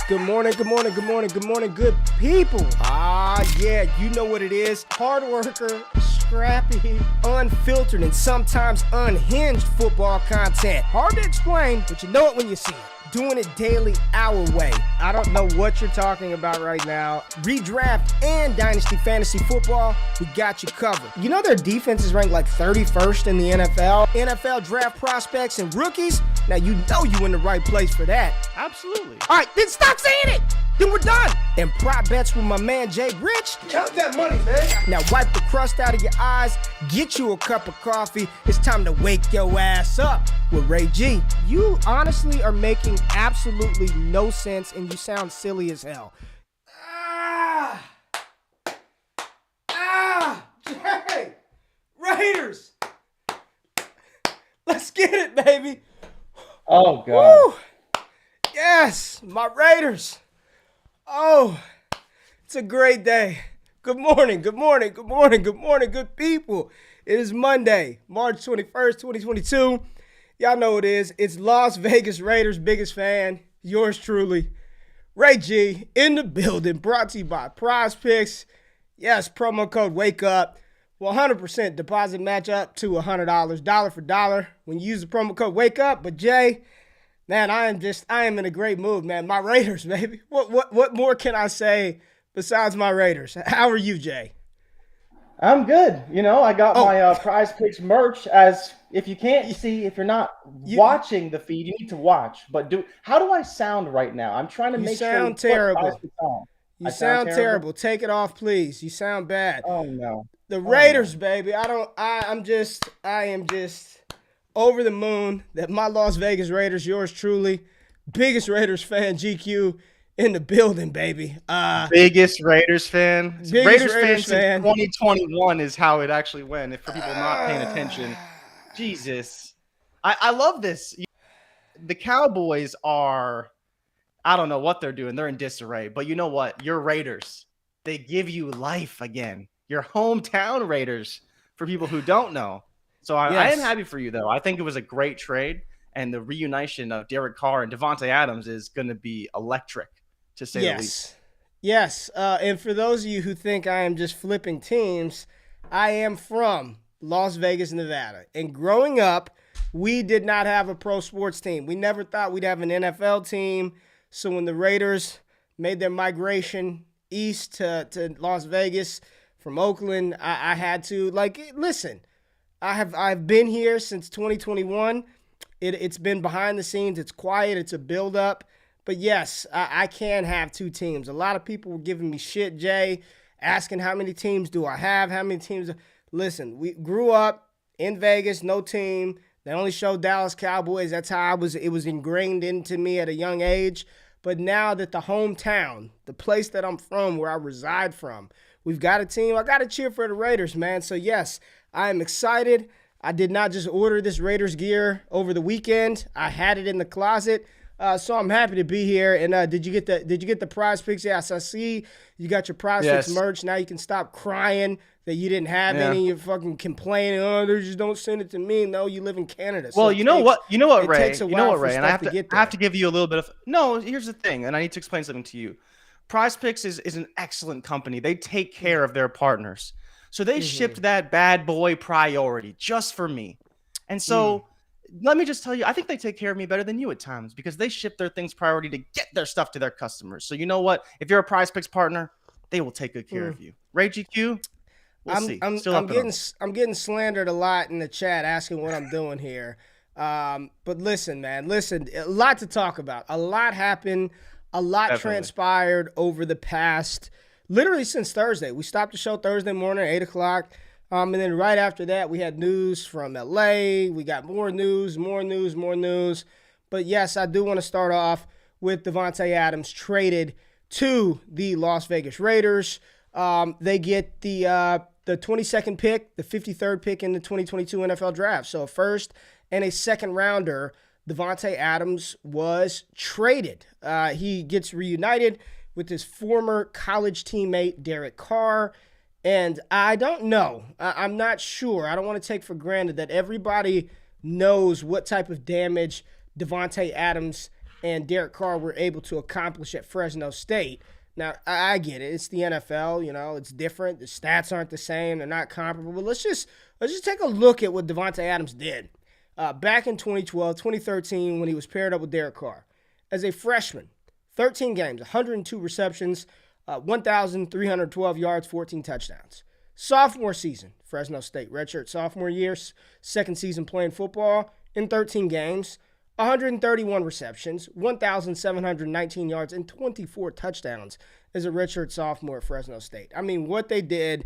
Good morning, good morning, good morning, good morning, good people. Yeah, you know what it is. Hard worker, scrappy, unfiltered, and sometimes unhinged football content. Hard to explain, but you know it when you see it. Doing it daily our way. I don't know what you're talking about right now. Redraft and Dynasty Fantasy Football, we got you covered. You know their defense is ranked like 31st in the NFL? NFL draft prospects and rookies? Now you know you in the right place for that. Absolutely. All right, then stop saying it. Then we're done. And prop bets with my man Jay Rich. Count that money, man. Now wipe the crust out of your eyes, get you a cup of coffee. It's time to wake your ass up with Ray G. You honestly are making absolutely no sense and you sound silly as hell. Jay! Raiders! Let's get it, baby. Oh, God. Woo! Yes, my Raiders. Oh, it's a great day. Good morning, good morning, good morning, good morning, good people. It is Monday, March 21st, 2022. Y'all know what it is. It's Las Vegas Raiders' biggest fan, yours truly, Ray G, in the building, brought to you by Prize Picks. Yes, promo code WAKEUP. 100% deposit match up to $100, dollar for dollar when you use the promo code WAKEUP. But Jay, man, I am in a great mood, man. My Raiders, baby. What more can I say besides my Raiders? How are you, Jay? I'm good. You know, I got my Prize Picks merch. As if you can't see, if you're not watching the feed, you need to watch. But how do I sound right now? I'm trying to make sure you sound terrible. On. You sound terrible. Take it off, please. You sound bad. Oh no. The Raiders, baby. I am just over the moon that my Las Vegas Raiders, yours truly, biggest Raiders fan, GQ in the building, baby. Biggest Raiders fan. Biggest Raiders fan since 2021 is how it actually went. If for people not paying attention, Jesus, I love this. The Cowboys are, I don't know what they're doing. They're in disarray. But you know what? Your Raiders, they give you life again. Your hometown Raiders, for people who don't know. So I am happy for you, though. I think it was a great trade, and the reunition of Derek Carr and Davante Adams is going to be electric, to say the least. Yes, and for those of you who think I am just flipping teams, I am from Las Vegas, Nevada. And growing up, we did not have a pro sports team. We never thought we'd have an NFL team. So when the Raiders made their migration east to Las Vegas from Oakland, I had to, listen, I've been here since 2021. It's been behind the scenes. It's quiet. It's a build-up. But, yes, I can have two teams. A lot of people were giving me shit, Jay, asking how many teams do I have, how many teams. Listen, we grew up in Vegas, no team. They only showed Dallas Cowboys. That's how it was ingrained into me at a young age. But now that the hometown, the place that I'm from, where I reside from, we've got a team, I got to cheer for the Raiders, man. So, yes, I am excited. I did not just order this Raiders gear over the weekend. I had it in the closet. So I'm happy to be here. And did you get the Prize Picks? Yes, I see you got your Prize Picks merch. Now you can stop crying that you didn't have any. You're fucking complaining. Oh, they just don't send it to me. No, you live in Canada. So well, you know what, Ray. Takes a while Ray. And I have to give you a little bit of. No, here's the thing, and I need to explain something to you. Prize Picks is an excellent company. They take care of their partners. So they shipped that bad boy priority just for me. And so let me just tell you, I think they take care of me better than you at times because they ship their things priority to get their stuff to their customers. So you know what? If you're a Prize Picks partner, they will take good care of you. RayGQue, we'll see. I'm getting slandered a lot in the chat asking what I'm doing here. But listen, man, a lot to talk about. A lot happened. A lot transpired over the past, literally since Thursday. We stopped the show Thursday morning at 8 o'clock. And then right after that, we had news from LA. We got more news. But yes, I do want to start off with Davante Adams traded to the Las Vegas Raiders. They get the 22nd pick, the 53rd pick in the 2022 NFL Draft. So a first and a second rounder. Davante Adams was traded. He gets reunited with his former college teammate, Derek Carr. And I don't know. I'm not sure. I don't want to take for granted that everybody knows what type of damage Davante Adams and Derek Carr were able to accomplish at Fresno State. Now, I get it. It's the NFL, it's different. The stats aren't the same. They're not comparable. But let's just take a look at what Davante Adams did back in 2012, 2013 when he was paired up with Derek Carr. As a freshman, 13 games, 102 receptions, 1,312 yards, 14 touchdowns. Sophomore season, Fresno State, redshirt sophomore year, second season playing football in 13 games, 131 receptions, 1,719 yards, and 24 touchdowns as a redshirt sophomore at Fresno State. I mean, what they did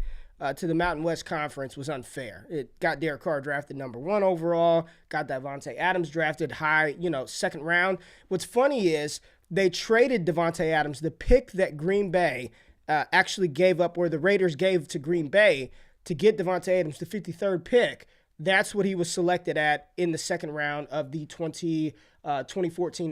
to the Mountain West Conference was unfair. It got Derek Carr drafted number 1 overall, got Davante Adams drafted high, second round. What's funny is they traded Davante Adams, the pick that Green Bay actually gave up, or the Raiders gave to Green Bay to get Davante Adams, the 53rd pick. That's what he was selected at in the second round of the 2014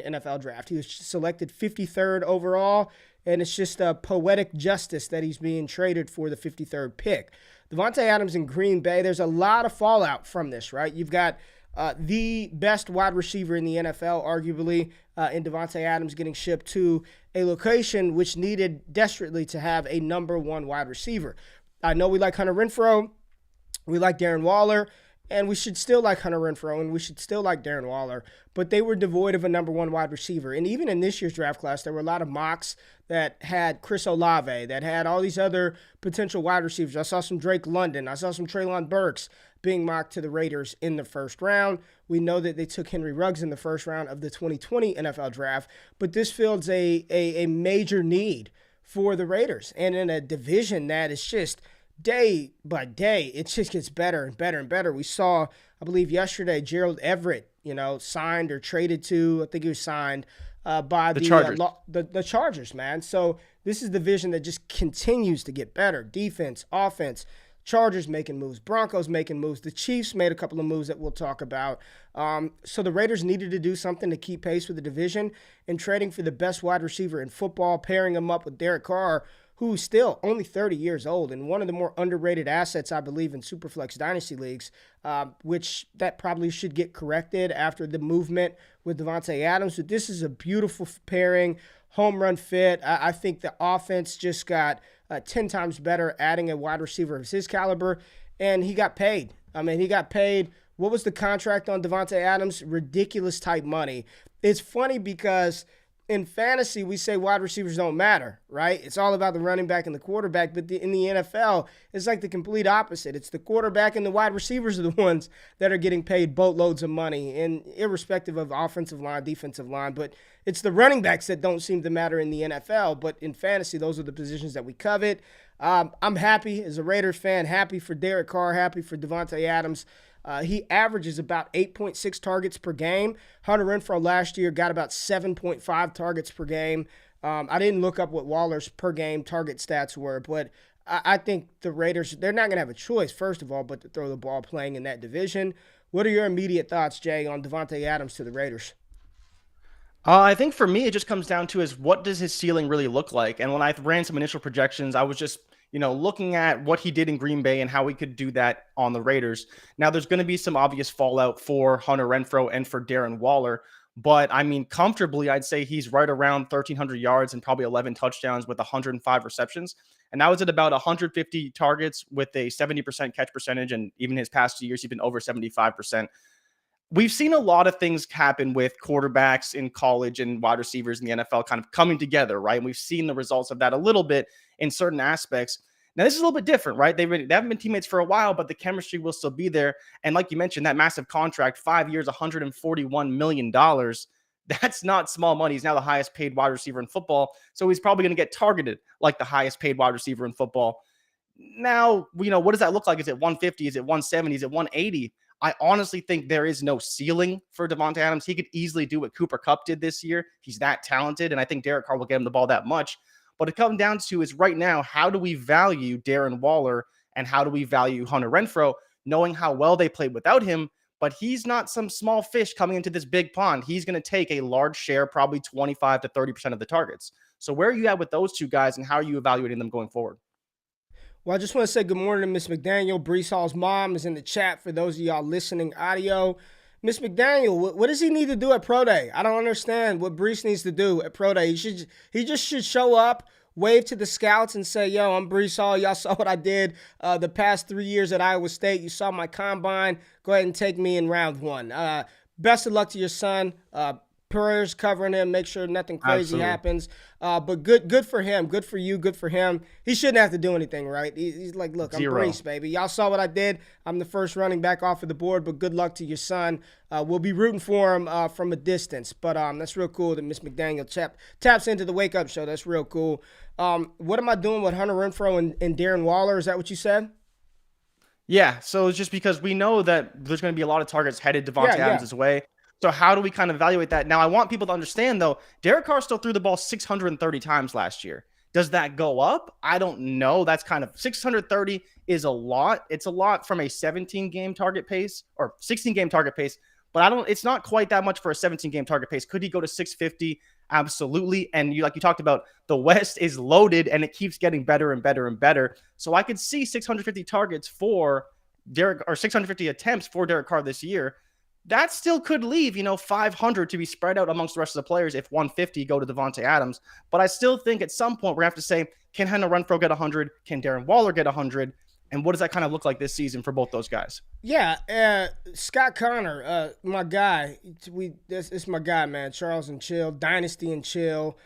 NFL draft. He was selected 53rd overall, and it's just a poetic justice that he's being traded for the 53rd pick. Davante Adams in Green Bay, there's a lot of fallout from this, right? You've got the best wide receiver in the NFL, arguably, in Davante Adams getting shipped to a location which needed desperately to have a number 1 wide receiver. I know we like Hunter Renfrow, we like Darren Waller, and we should still like Hunter Renfrow, and we should still like Darren Waller, but they were devoid of a number 1 wide receiver. And even in this year's draft class, there were a lot of mocks that had Chris Olave, that had all these other potential wide receivers. I saw some Drake London. I saw some Treylon Burks being mocked to the Raiders in the first round. We know that they took Henry Ruggs in the first round of the 2020 NFL draft, but this fills a major need for the Raiders. And in a division that is just day by day, it just gets better and better and better. We saw, I believe yesterday, Gerald Everett, signed or traded to, I think he was signed by the Chargers. The Chargers, man. So this is the division that just continues to get better. Defense, offense, Chargers making moves, Broncos making moves. The Chiefs made a couple of moves that we'll talk about. So the Raiders needed to do something to keep pace with the division, and trading for the best wide receiver in football, pairing him up with Derek Carr, who's still only 30 years old and one of the more underrated assets, I believe, in Superflex Dynasty leagues, which that probably should get corrected after the movement with Davante Adams. But this is a beautiful pairing, home run fit. I think the offense just got 10 times better adding a wide receiver of his caliber, and he got paid. I mean, he got paid. What was the contract on Davante Adams? Ridiculous type money. It's funny because in fantasy, we say wide receivers don't matter, right? It's all about the running back and the quarterback. But in the NFL, it's like the complete opposite. It's the quarterback and the wide receivers are the ones that are getting paid boatloads of money, and irrespective of offensive line, defensive line. But it's the running backs that don't seem to matter in the NFL. But in fantasy, those are the positions that we covet. I'm happy as a Raiders fan, happy for Derek Carr, happy for Davante Adams. He averages about 8.6 targets per game. Hunter Renfrow last year got about 7.5 targets per game. I didn't look up what Waller's per game target stats were, but I think the Raiders, they're not going to have a choice, first of all, but to throw the ball playing in that division. What are your immediate thoughts, Jay, on Davante Adams to the Raiders? I think for me, it just comes down to is what does his ceiling really look like? And when I ran some initial projections, I was just looking at what he did in Green Bay and how we could do that on the Raiders. Now, there's going to be some obvious fallout for Hunter Renfrow and for Darren Waller, but I mean, comfortably, I'd say he's right around 1,300 yards and probably 11 touchdowns with 105 receptions. And that was at about 150 targets with a 70% catch percentage. And even his past 2 years, he's been over 75%. We've seen a lot of things happen with quarterbacks in college and wide receivers in the NFL kind of coming together, right? And we've seen the results of that a little bit in certain aspects. Now, this is a little bit different, right? They haven't been teammates for a while, but the chemistry will still be there. And like you mentioned, that massive contract, 5 years, $141 million. That's not small money. He's now the highest paid wide receiver in football. So he's probably going to get targeted like the highest paid wide receiver in football. Now, what does that look like? Is it 150? Is it 170? Is it 180? I honestly think there is no ceiling for Davante Adams. He could easily do what Cooper Kupp did this year. He's that talented, and I think Derek Carr will get him the ball that much. What it comes down to is right now, how do we value Darren Waller and how do we value Hunter Renfrow, knowing how well they played without him, but he's not some small fish coming into this big pond. He's going to take a large share, probably 25 to 30% of the targets. So where are you at with those two guys, and how are you evaluating them going forward? Well, I just want to say good morning to Miss McDaniel. Brees Hall's mom is in the chat for those of y'all listening audio. Miss McDaniel, what does he need to do at Pro Day? I don't understand what Brees needs to do at Pro Day. He just should show up, wave to the scouts and say, yo, I'm Brees Hall. Y'all saw what I did the past 3 years at Iowa State. You saw my combine. Go ahead and take me in round one. Best of luck to your son. Prayers covering him. Make sure nothing crazy happens. But good for him. Good for you. Good for him. He shouldn't have to do anything, right? He's like, look, I'm Brees, baby. Y'all saw what I did. I'm the first running back off of the board, but good luck to your son. We'll be rooting for him from a distance. But that's real cool that Miss McDaniel taps into the Wake Up Show. That's real cool. What am I doing with Hunter Renfrow and Darren Waller? Is that what you said? Yeah, so it's just because we know that there's going to be a lot of targets headed Davante Adams' way. So how do we kind of evaluate that? Now, I want people to understand, though, Derek Carr still threw the ball 630 times last year. Does that go up? I don't know. That's kind of 630 is a lot. It's a lot from a 17-game target pace or 16-game target pace, but it's not quite that much for a 17-game target pace. Could he go to 650? Absolutely. And like you talked about, the West is loaded and it keeps getting better and better and better. So I could see 650 targets for Derek or 650 attempts for Derek Carr this year. That still could leave, 500 to be spread out amongst the rest of the players if 150 go to Davante Adams. But I still think at some point we're going to have to say, can Hunter Renfrow get 100? Can Darren Waller get 100? And what does that kind of look like this season for both those guys? Yeah, Scott Connor, my guy. It's my guy, man. Charles and Chill, Dynasty and Chill.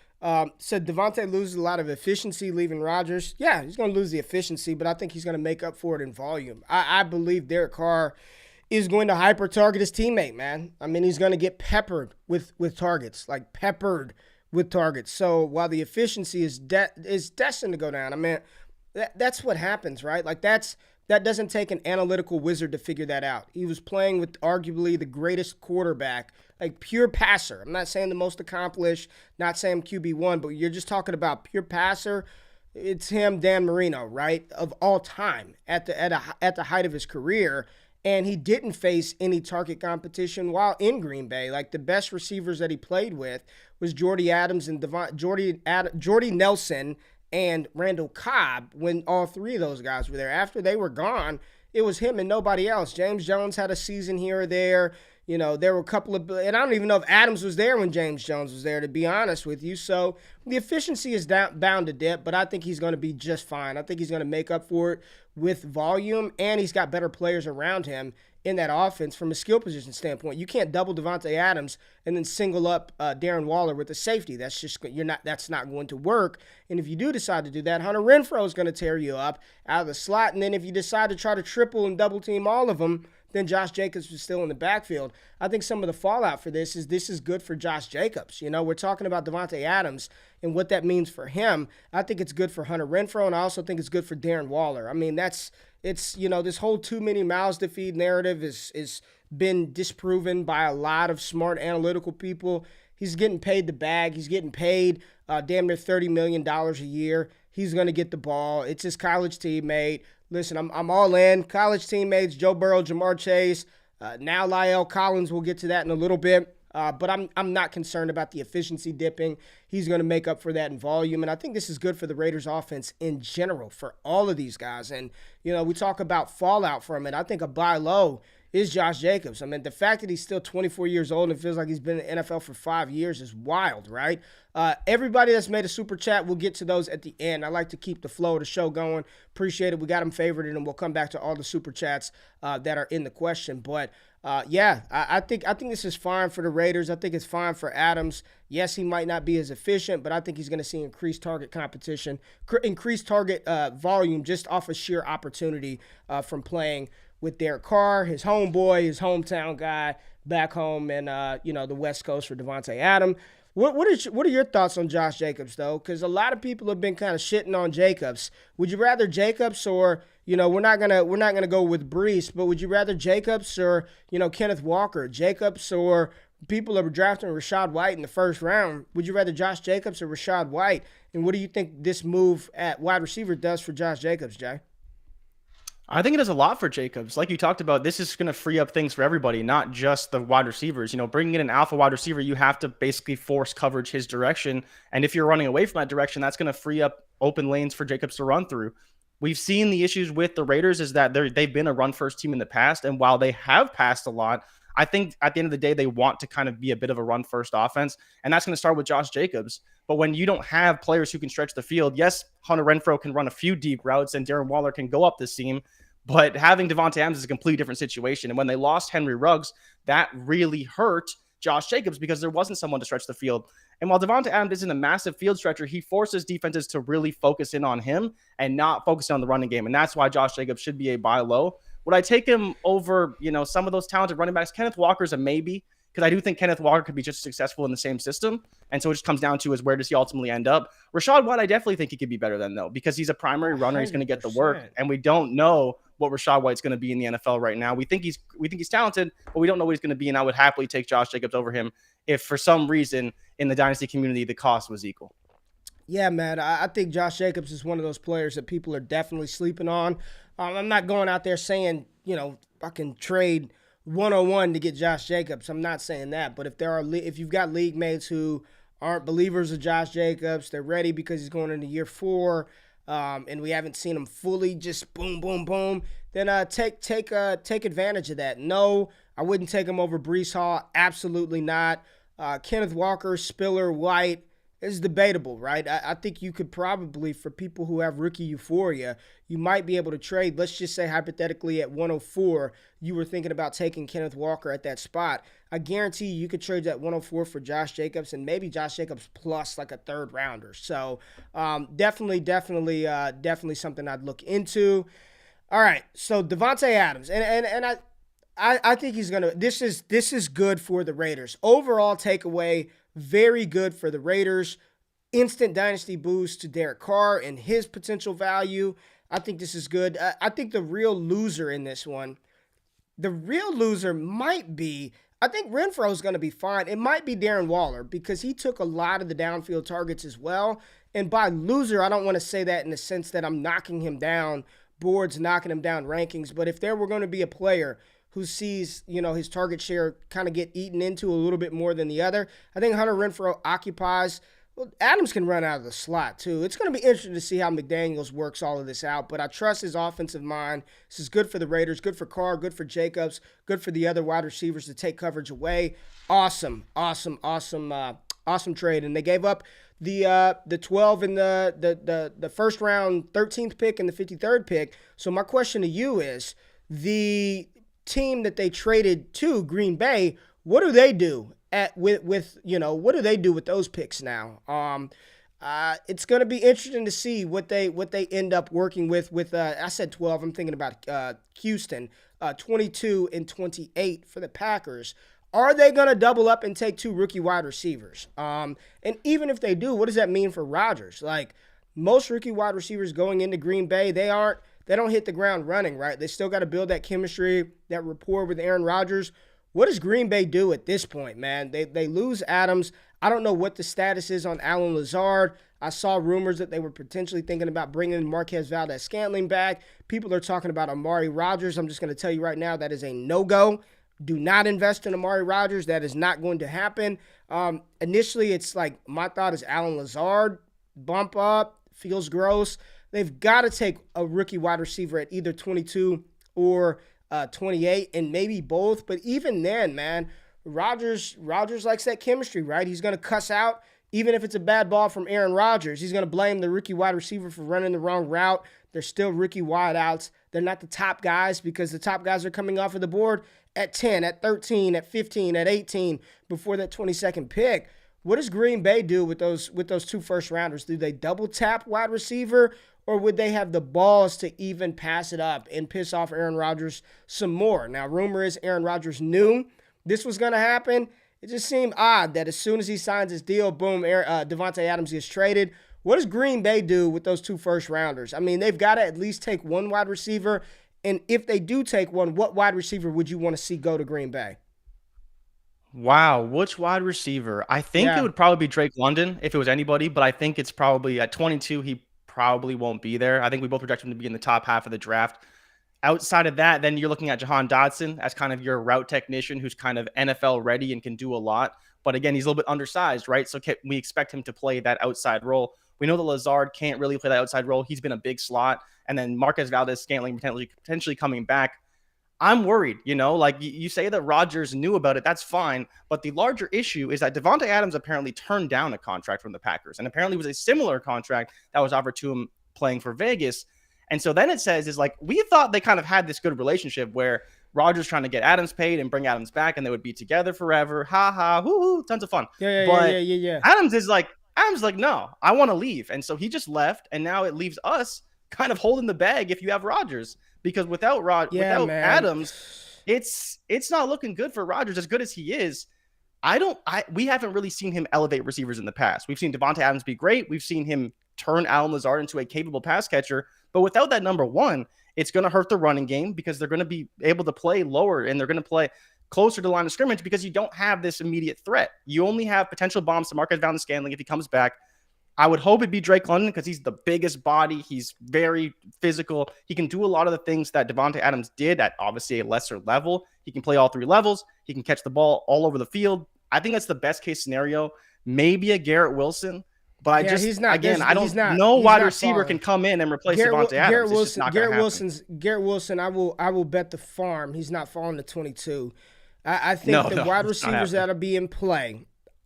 Said Davante loses a lot of efficiency leaving Rodgers. Yeah, he's going to lose the efficiency, but I think he's going to make up for it in volume. I believe Derek Carr is going to hyper-target his teammate, man. I mean, he's going to get peppered with targets, like peppered with targets. So while the efficiency is destined to go down, I mean, that's what happens, right? Like that doesn't take an analytical wizard to figure that out. He was playing with arguably the greatest quarterback, like pure passer. I'm not saying the most accomplished, not saying QB1, but you're just talking about pure passer. It's him, Dan Marino, right, of all time at the height of his career. And he didn't face any target competition while in Green Bay. Like the best receivers that he played with was Jordy Adams and Jordy Nelson and Randall Cobb when all three of those guys were there. After they were gone, it was him and nobody else. James Jones had a season here or there. There were a couple of, and I don't even know if Adams was there when James Jones was there, to be honest with you. So the efficiency is bound to dip, but I think he's going to be just fine. I think he's going to make up for it with volume, and he's got better players around him in that offense from a skill position standpoint. You can't double Davante Adams and then single up Darren Waller with a safety. That's not going to work. And if you do decide to do that, Hunter Renfrow is going to tear you up out of the slot. And then if you decide to try to triple and double team all of them, then Josh Jacobs is still in the backfield. I think some of the fallout for this is good for Josh Jacobs. We're talking about Davante Adams and what that means for him. I think it's good for Hunter Renfrow, and I also think it's good for Darren Waller. I mean, it's this whole too many mouths to feed narrative is been disproven by a lot of smart analytical people. He's getting paid the bag. He's getting paid damn near $30 million a year. He's going to get the ball. It's his college teammate. Listen, I'm all in. College teammates, Joe Burrow, Jamar Chase, now La'el Collins. We'll get to that in a little bit. But I'm not concerned about the efficiency dipping. He's going to make up for that in volume. And I think this is good for the Raiders offense in general for all of these guys. And, we talk about fallout from it. I think a buy low is Josh Jacobs. I mean, the fact that he's still 24 years old and feels like he's been in the NFL for 5 years is wild, right? Everybody that's made a super chat, we'll get to those at the end. I like to keep the flow of the show going. Appreciate it. We got them favorited, and we'll come back to all the super chats that are in the question. But I think this is fine for the Raiders. I think it's fine for Adams. Yes, he might not be as efficient, but I think he's going to see increased target competition, increased target volume just off of sheer opportunity from playing with Derek Carr, his homeboy, his hometown guy back home in the West Coast for Davante Adams. What are your thoughts on Josh Jacobs, though? Because a lot of people have been kind of shitting on Jacobs. Would you rather Jacobs or, we're not gonna go with Brees, but would you rather Jacobs or, Kenneth Walker? Jacobs or people are drafting Rachaad White in the first round. Would you rather Josh Jacobs or Rachaad White? And what do you think this move at wide receiver does for Josh Jacobs, Jay? I think it does a lot for Jacobs. Like you talked about, this is going to free up things for everybody, not just the wide receivers. Bringing in an alpha wide receiver, you have to basically force coverage his direction. And if you're running away from that direction, that's going to free up open lanes for Jacobs to run through. We've seen the issues with the Raiders is that they've been a run-first team in the past. And while they have passed a lot, I think at the end of the day, they want to kind of be a bit of a run-first offense, and that's going to start with Josh Jacobs. But when you don't have players who can stretch the field, yes, Hunter Renfrow can run a few deep routes, and Darren Waller can go up the seam, but having Davante Adams is a completely different situation. And when they lost Henry Ruggs, that really hurt Josh Jacobs because there wasn't someone to stretch the field. And while Davante Adams isn't a massive field stretcher, he forces defenses to really focus in on him and not focus on the running game. And that's why Josh Jacobs should be a buy low. Would I take him over, some of those talented running backs? Kenneth Walker's a maybe, because I do think Kenneth Walker could be just as successful in the same system. And so it just comes down to is where does he ultimately end up? Rashad White, I definitely think he could be better than, though, because he's a primary runner. 100%. He's going to get the work. And we don't know what Rashad White's going to be in the NFL right now. We think he's talented, but we don't know what he's going to be. And I would happily take Josh Jacobs over him if for some reason in the Dynasty community the cost was equal. Yeah, man, I think Josh Jacobs is one of those players that people are definitely sleeping on. I'm not going out there saying, fucking trade 101 to get Josh Jacobs. I'm not saying that. But if you've got league mates who aren't believers of Josh Jacobs, they're ready because he's going into year 4, and we haven't seen him fully just boom, boom, boom, then take advantage of that. No, I wouldn't take him over Breece Hall. Absolutely not. Kenneth Walker, Spiller, White is debatable, right? I think you could probably, for people who have rookie euphoria, you might be able to trade. Let's just say hypothetically at 104, you were thinking about taking Kenneth Walker at that spot. I guarantee you could trade that 104 for Josh Jacobs and maybe Josh Jacobs plus like a third rounder. So definitely something I'd look into. All right, so Davante Adams, and I think he's gonna. This is good for the Raiders. Overall takeaway, very good for the Raiders. Instant dynasty boost to Derek Carr and his potential value. I think this is good. I think the real loser in this one, might be, I think Renfrow is going to be fine. It might be Darren Waller because he took a lot of the downfield targets as well. And by loser, I don't want to say that in the sense that I'm knocking him down, boards knocking him down rankings. But if there were going to be a player who sees, his target share kind of get eaten into a little bit more than the other, I think Hunter Renfrow occupies. Well, Adams can run out of the slot, too. It's going to be interesting to see how McDaniels works all of this out, but I trust his offensive mind. This is good for the Raiders, good for Carr, good for Jacobs, good for the other wide receivers to take coverage away. Awesome trade. And they gave up the 12 and the first round 13th pick and the 53rd pick. So my question to you is, the team that they traded to, Green Bay, what do they do what do they do with those picks now? It's going to be interesting to see what they end up working with I said 12, I'm thinking about Houston, 22 and 28 for the Packers. Are they going to double up and take 2 rookie wide receivers? And even if they do, what does that mean for Rodgers? Like, most rookie wide receivers going into Green Bay, they don't hit the ground running, right? They still got to build that chemistry, that rapport with Aaron Rodgers. What does Green Bay do at this point, man? They lose Adams. I don't know what the status is on Allen Lazard. I saw rumors that they were potentially thinking about bringing Marquez Valdes-Scantling back. People are talking about Amari Rodgers. I'm just going to tell you right now, that is a no-go. Do not invest in Amari Rodgers. That is not going to happen. Initially, it's like, my thought is Allen Lazard, bump up, feels gross. They've got to take a rookie wide receiver at either 22 or 28, and maybe both. But even then, man, Rodgers likes that chemistry, right? He's going to cuss out, even if it's a bad ball from Aaron Rodgers. He's going to blame the rookie wide receiver for running the wrong route. They're still rookie wideouts. They're not the top guys because the top guys are coming off of the board at 10, at 13, at 15, at 18 before that 22nd pick. What does Green Bay do with those 2 first rounders? Do they double tap wide receiver, or would they have the balls to even pass it up and piss off Aaron Rodgers some more? Now, rumor is Aaron Rodgers knew this was going to happen. It just seemed odd that as soon as he signs his deal, boom, Davante Adams gets traded. What does Green Bay do with those 2 first rounders? I mean, they've got to at least take one wide receiver. And if they do take one, what wide receiver would you want to see go to Green Bay? Wow, which wide receiver? I think it would probably be Drake London if it was anybody, but I think it's probably at 22, he probably won't be there. I think we both project him to be in the top half of the draft. Outside of that, then you're looking at Jahan Dotson as kind of your route technician who's kind of NFL ready and can do a lot. But again, he's a little bit undersized, right? So we expect him to play that outside role. We know that Lazard can't really play that outside role. He's been a big slot. And then Marquez Valdes-Scantling potentially coming back. I'm worried, like you say that Rodgers knew about it. That's fine. But the larger issue is that Davante Adams apparently turned down a contract from the Packers, and apparently it was a similar contract that was offered to him playing for Vegas. And so then it says is like, we thought they kind of had this good relationship where Rodgers trying to get Adams paid and bring Adams back, and they would be together forever. Ha ha, hoo hoo, tons of fun. Yeah. Adams is like, no, I want to leave. And so he just left, and now it leaves us kind of holding the bag if you have Rodgers. Because without Adams, it's not looking good for Rodgers. As good as he is, we haven't really seen him elevate receivers in the past. We've seen Davante Adams be great. We've seen him turn Allen Lazard into a capable pass catcher. But without that number one, it's going to hurt the running game because they're going to be able to play lower and they're going to play closer to the line of scrimmage because you don't have this immediate threat. You only have potential bombs to Marquez Valdes-Scantling if he comes back. I would hope it'd be Drake London because he's the biggest body. He's very physical. He can do a lot of the things that Davante Adams did at obviously a lesser level. He can play all three levels. He can catch the ball all over the field. I think that's the best case scenario. Maybe a Garrett Wilson, but I don't know wide receiver can come in and replace Davante Adams. Garrett Wilson, I will bet the farm he's not falling to 22. I think the wide receivers that'll be in play.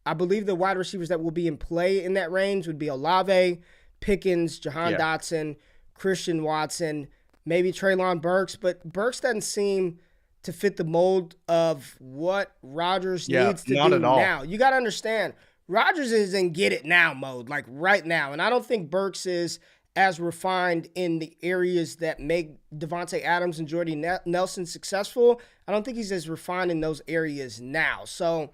I believe the wide receivers that will be in play in that range would be Olave, Pickens, Jahan Dotson, Christian Watson, maybe Treylon Burks. But Burks doesn't seem to fit the mold of what Rodgers needs to do now. You got to understand, Rodgers is in get it now mode, like right now. And I don't think Burks is as refined in the areas that make Davante Adams and Jordy Nelson successful. I don't think he's as refined in those areas now. So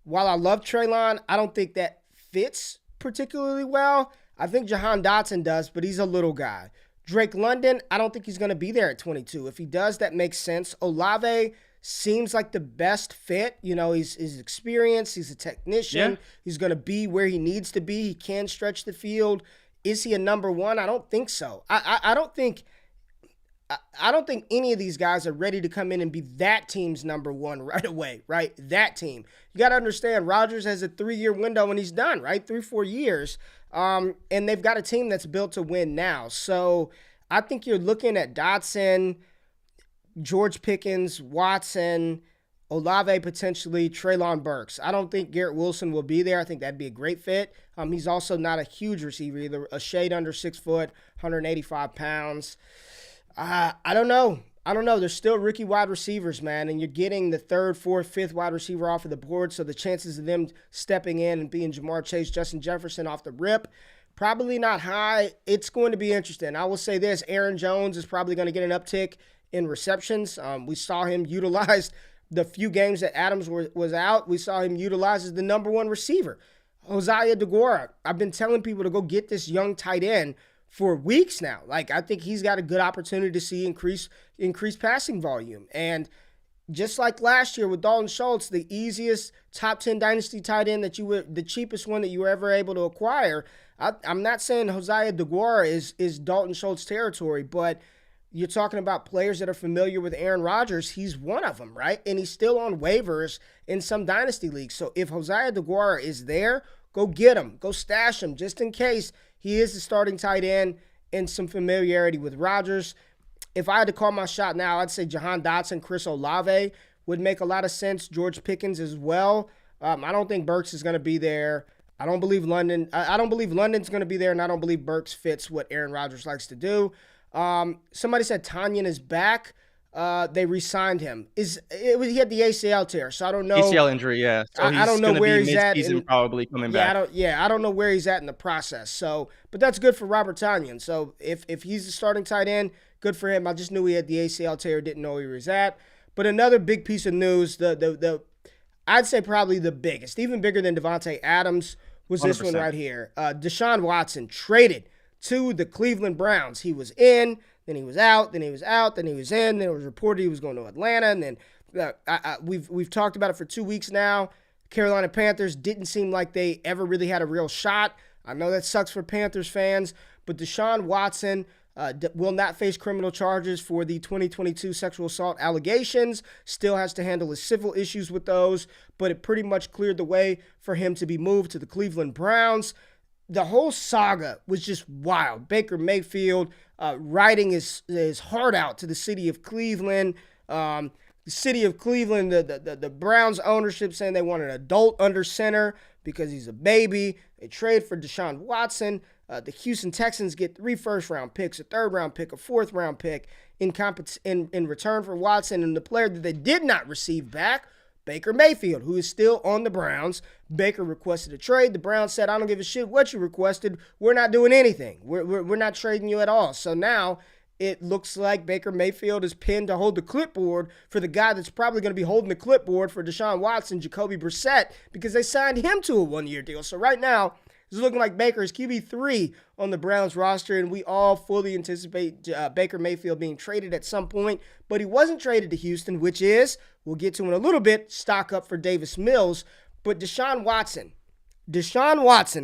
while I love Treylon, I don't think that fits particularly well. I think Jahan Dotson does, but he's a little guy. Drake London, I don't think he's going to be there at 22. If he does, that makes sense. Olave seems like the best fit. He's experienced. He's a technician. Yeah. He's going to be where he needs to be. He can stretch the field. Is he a number one? I don't think so. I don't think any of these guys are ready to come in and be that team's number one right away, right? That team. You got to understand, Rodgers has a 3-year window and he's done, right? 3-4 years. And they've got a team that's built to win now. So I think you're looking at Dotson, George Pickens, Watson, Olave potentially, Treylon Burks. I don't think Garrett Wilson will be there. I think that'd be a great fit. He's also not a huge receiver either, a shade under 6 foot, 185 pounds. I don't know. There's still rookie wide receivers, man, and you're getting the 3rd, 4th, 5th wide receiver off of the board, so the chances of them stepping in and being Jamar Chase, Justin Jefferson off the rip, probably not high. It's going to be interesting. I will say this, Aaron Jones is probably going to get an uptick in receptions. We saw him utilized the few games that Adams was out. We saw him utilized as the number one receiver. Josiah DeGuara, I've been telling people to go get this young tight end for weeks now. Like, I think he's got a good opportunity to see increased passing volume. And just like last year with Dalton Schultz, the easiest top 10 dynasty tight end the cheapest one that you were ever able to acquire. I'm not saying Josiah DeGuara is Dalton Schultz territory, but you're talking about players that are familiar with Aaron Rodgers. He's one of them, right? And he's still on waivers in some dynasty leagues. So if Josiah DeGuara is there, go get him. Go stash him just in case he is the starting tight end and some familiarity with Rodgers. If I had to call my shot now, I'd say Jahan Dotson, Chris Olave would make a lot of sense. George Pickens as well. I don't think Burks is going to be there. I don't believe London's going to be there, and I don't believe Burks fits what Aaron Rodgers likes to do. Somebody said Tanyan is back. They re-signed him. He had the ACL tear, so I don't know. ACL injury, yeah. So I don't know where he's at. He's probably coming back. I don't know where he's at in the process. So, but that's good for Robert Tanyan. So if he's the starting tight end, good for him. I just knew he had the ACL tear, didn't know where he was at. But another big piece of news, I'd say probably the biggest, even bigger than Davante Adams, was 100%. This one right here. Deshaun Watson traded to the Cleveland Browns. He was in, then he was out, then he was out, then he was in. Then it was reported he was going to Atlanta, and then we've talked about it for 2 weeks now. Carolina Panthers didn't seem like they ever really had a real shot. I know that sucks for Panthers fans, but Deshaun Watson will not face criminal charges for the 2022 sexual assault allegations. Still has to handle his civil issues with those, but it pretty much cleared the way for him to be moved to the Cleveland Browns. The whole saga was just wild. Baker Mayfield writing his heart out to the city of Cleveland. The city of Cleveland, the Browns ownership saying they want an adult under center because he's a baby. They trade for Deshaun Watson. The Houston Texans get 3 first-round picks, a third-round pick, a fourth-round pick in return for Watson. And the player that they did not receive back, Baker Mayfield, who is still on the Browns. Baker requested a trade. The Browns said, I don't give a shit what you requested. We're not doing anything. We're not trading you at all. So now it looks like Baker Mayfield is pinned to hold the clipboard for the guy that's probably going to be holding the clipboard for Deshaun Watson, Jacoby Brissett, because they signed him to a 1-year deal. So right now, it's looking like Baker is QB3 on the Browns roster, and we all fully anticipate Baker Mayfield being traded at some point, but he wasn't traded to Houston, which is, we'll get to in a little bit, stock up for Davis Mills. But Deshaun Watson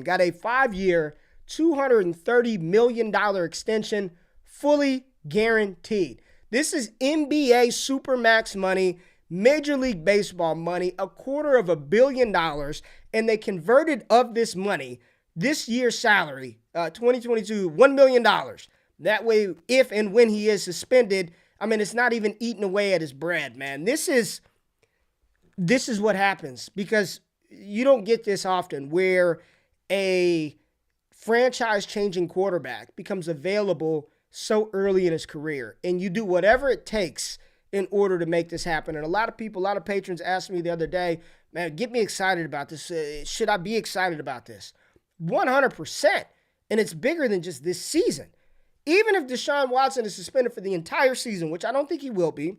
got a 5-year, $230 million extension, fully guaranteed. This is NBA Supermax money, Major League Baseball money, $250 million, and they converted of this money, this year's salary, 2022, $1 million. That way, if and when he is suspended, I mean, it's not even eating away at his bread, man. This is what happens, because you don't get this often where a franchise-changing quarterback becomes available so early in his career, and you do whatever it takes in order to make this happen. And a lot of people, a lot of patrons asked me the other day, man, get me excited about this. Should I be excited about this? 100%. And it's bigger than just this season. Even if Deshaun Watson is suspended for the entire season, which I don't think he will be,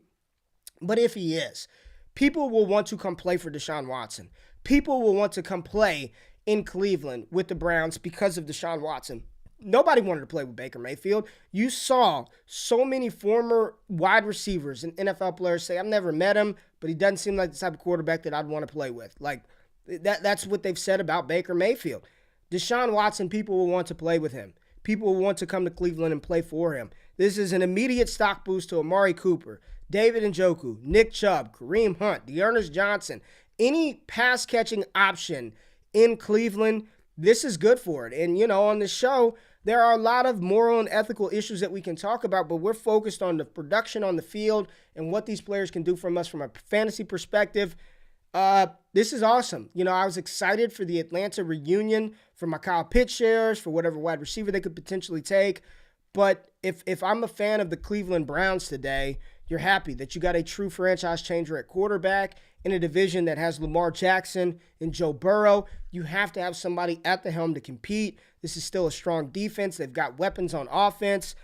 but if he is, people will want to come play for Deshaun Watson. People will want to come play in Cleveland with the Browns because of Deshaun Watson. Nobody wanted to play with Baker Mayfield. You saw so many former wide receivers and NFL players say, I've never met him, but he doesn't seem like the type of quarterback that I'd want to play with. Like, that's what they've said about Baker Mayfield. Deshaun Watson, people will want to play with him. People will want to come to Cleveland and play for him. This is an immediate stock boost to Amari Cooper, David Njoku, Nick Chubb, Kareem Hunt, Dearness Johnson. Any pass-catching option in Cleveland, this is good for it. And, you know, on the show, there are a lot of moral and ethical issues that we can talk about, but we're focused on the production on the field and what these players can do from us from a fantasy perspective. This is awesome. You know, I was excited for the Atlanta reunion, for my Kyle Pitts shares, for whatever wide receiver they could potentially take. But if I'm a fan of the Cleveland Browns today, you're happy that you got a true franchise changer at quarterback in a division that has Lamar Jackson and Joe Burrow. You have to have somebody at the helm to compete. This is still a strong defense. They've got weapons on offense.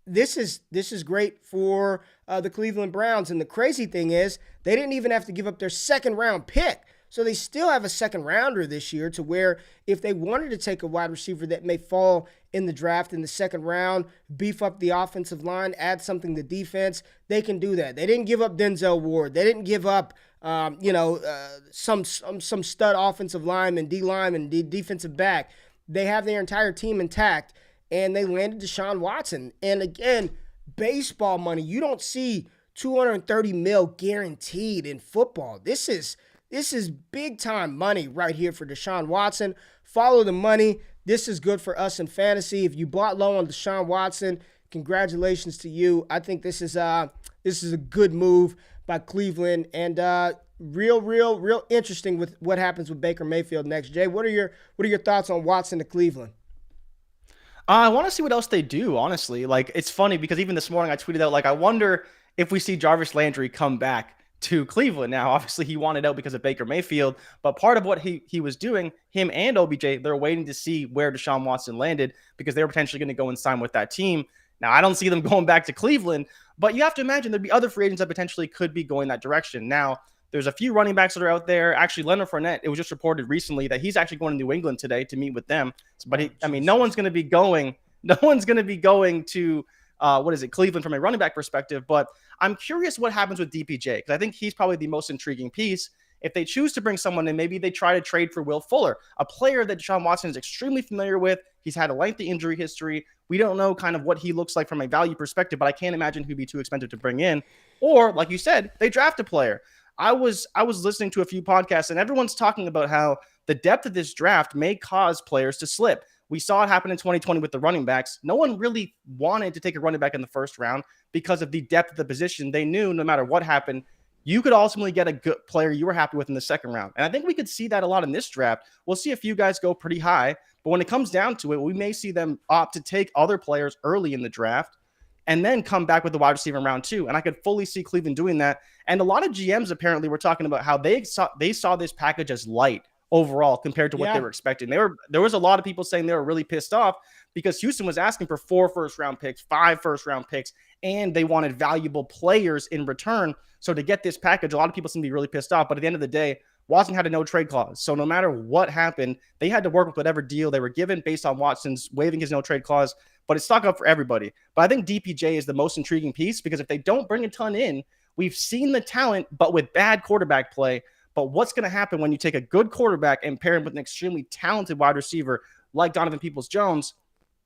This is great for the Cleveland Browns. And the crazy thing is, they didn't even have to give up their second-round pick. So they still have a second-rounder this year, to where if they wanted to take a wide receiver that may fall in the draft in the second round, beef up the offensive line, add something to defense, they can do that. They didn't give up Denzel Ward. They didn't give up some stud offensive lineman, D-lineman, defensive back. They have their entire team intact, and they landed Deshaun Watson. And again, baseball money. You don't see $230 million guaranteed in football. This is big time money right here for Deshaun Watson. Follow the money. This is good for us in fantasy. If you bought low on Deshaun Watson, congratulations to you. I think this is a good move by Cleveland, and real interesting with what happens with Baker Mayfield next. Jay, what are your thoughts on Watson to Cleveland? I want to see what else they do, honestly. Like, it's funny because even this morning I tweeted out, like, I wonder if we see Jarvis Landry come back to Cleveland. Now, obviously, he wanted out because of Baker Mayfield, but part of what he was doing, him and OBJ, they're waiting to see where Deshaun Watson landed because they're potentially going to go and sign with that team. Now, I don't see them going back to Cleveland, but you have to imagine there'd be other free agents that potentially could be going that direction. Now, there's a few running backs that are out there. Actually, Leonard Fournette, it was just reported recently that he's actually going to New England today to meet with them. But no one's going to be going to Cleveland from a running back perspective. But I'm curious what happens with DPJ, because I think he's probably the most intriguing piece. If they choose to bring someone in, maybe they try to trade for Will Fuller, a player that Deshaun Watson is extremely familiar with. He's had a lengthy injury history. We don't know kind of what he looks like from a value perspective, but I can't imagine he'd be too expensive to bring in. Or, like you said, they draft a player. I was listening to a few podcasts, and everyone's talking about how the depth of this draft may cause players to slip. We saw it happen in 2020 with the running backs. No one really wanted to take a running back in the first round because of the depth of the position. They knew no matter what happened, you could ultimately get a good player you were happy with in the second round. And I think we could see that a lot in this draft. We'll see a few guys go pretty high, but when it comes down to it, we may see them opt to take other players early in the draft and then come back with the wide receiver in round 2. And I could fully see Cleveland doing that. And a lot of GMs apparently were talking about how they saw this package as light overall compared to what they were expecting. There was a lot of people saying they were really pissed off because Houston was asking for 4 first-round picks, 5 first-round picks, and they wanted valuable players in return. So to get this package, a lot of people seem to be really pissed off. But at the end of the day, Watson had a no-trade clause. So no matter what happened, they had to work with whatever deal they were given based on Watson's waiving his no-trade clause. But it's stuck up for everybody. But I think DPJ is the most intriguing piece because if they don't bring a ton in, we've seen the talent, but with bad quarterback play. But what's going to happen when you take a good quarterback and pair him with an extremely talented wide receiver like Donovan Peoples-Jones?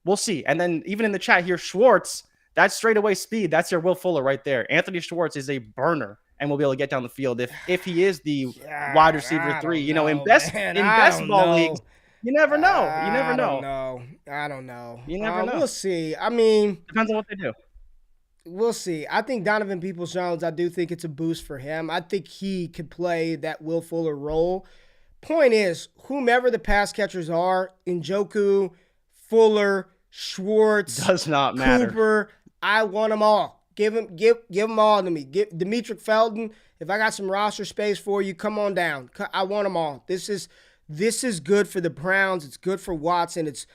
We'll see. And then even in the chat here, Schwartz, that's straightaway speed. That's your Will Fuller right there. Anthony Schwartz is a burner and will be able to get down the field if he is the wide receiver 3. In best ball leagues, you never know. You never know. I don't know. You never know. We'll see. I mean, depends on what they do. We'll see. I think Donovan Peoples-Jones, I do think it's a boost for him. I think he could play that Will Fuller role. Point is, whomever the pass catchers are, Njoku, Fuller, Schwartz, does not matter. Cooper, I want them all. Give them all to me. Give Demetric Felton. If I got some roster space for you, come on down. I want them all. This is good for the Browns. It's good for Watson. It's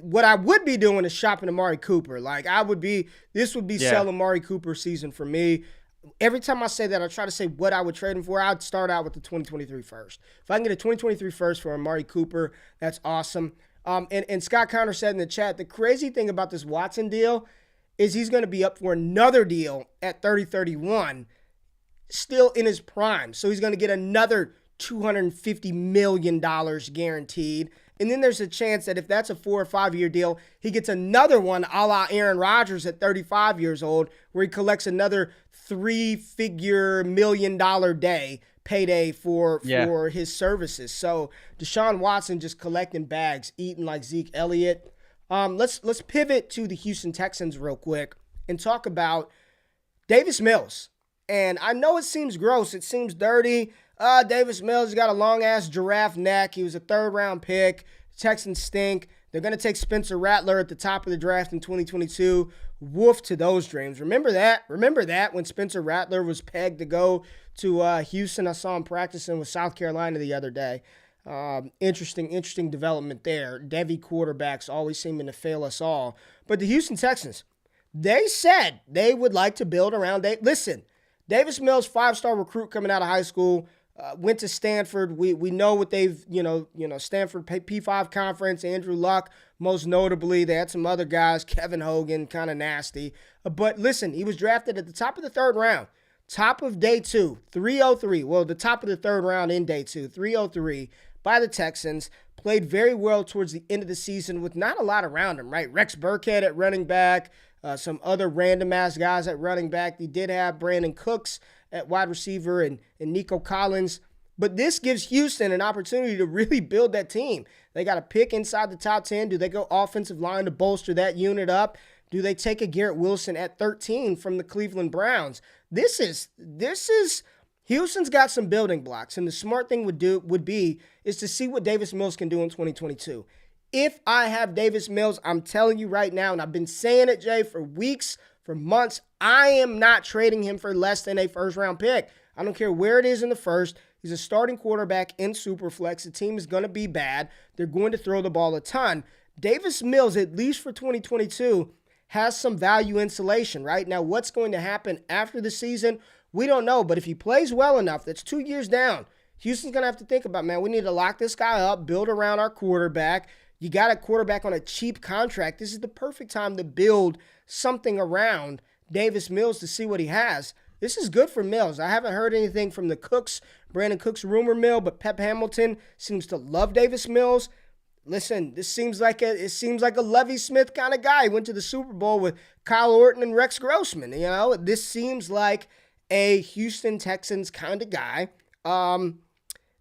what I would be doing is shopping Amari Cooper. This would be sell Amari Cooper season for me. Every time I say that, I try to say what I would trade him for. I'd start out with the 2023 first. If I can get a 2023 first for Amari Cooper, that's awesome. And Scott Connor said in the chat, the crazy thing about this Watson deal is he's going to be up for another deal at 30-31, still in his prime. So he's going to get another $250 million guaranteed. And then there's a chance that if that's a 4 or 5 year deal, he gets another one a la Aaron Rodgers at 35 years old, where he collects another 3-figure million-dollar day payday for his services. So Deshaun Watson just collecting bags, eating like Zeke Elliott. Let's pivot to the Houston Texans real quick and talk about Davis Mills. And I know it seems gross. It seems dirty. Davis Mills got a long-ass giraffe neck. He was a third-round pick. Texans stink. They're going to take Spencer Rattler at the top of the draft in 2022. Woof to those dreams. Remember that? Remember that when Spencer Rattler was pegged to go to Houston? I saw him practicing with South Carolina the other day. Interesting development there. Devy quarterbacks always seeming to fail us all. But the Houston Texans, they said they would like to build around Listen, Davis Mills, 5-star recruit coming out of high school, went to Stanford. We know what they've, Stanford P5 conference, Andrew Luck, most notably. They had some other guys, Kevin Hogan, kind of nasty. But listen, he was drafted at the top of the 3rd round, top of day 2, 303. Well, the top of the 3rd round in day 2, 303 by the Texans. Played very well towards the end of the season with not a lot around him, right? Rex Burkhead at running back, some other random-ass guys at running back. They did have Brandon Cooks at wide receiver and Nico Collins. But this gives Houston an opportunity to really build that team. They got a pick inside the top 10. Do they go offensive line to bolster that unit up? Do they take a Garrett Wilson at 13 from the Cleveland Browns? This is Houston's got some building blocks, and the smart thing would be to see what Davis Mills can do in 2022. If I have Davis Mills, I'm telling you right now, and I've been saying it, Jay, for weeks, for months, I am not trading him for less than a first-round pick. I don't care where it is in the first. He's a starting quarterback in Superflex. The team is going to be bad. They're going to throw the ball a ton. Davis Mills, at least for 2022, has some value insulation, right? Now, what's going to happen after the season, we don't know. But if he plays well enough, that's 2 years down, Houston's going to have to think about, man, we need to lock this guy up, build around our quarterback. You got a quarterback on a cheap contract. This is the perfect time to build something around Davis Mills to see what he has. This is good for Mills. I haven't heard anything from the Brandon Cooks rumor mill, but Pep Hamilton seems to love Davis Mills. Listen, it seems like a Lovie Smith kind of guy. He went to the Super Bowl with Kyle Orton and Rex Grossman. This seems like a Houston Texans kind of guy.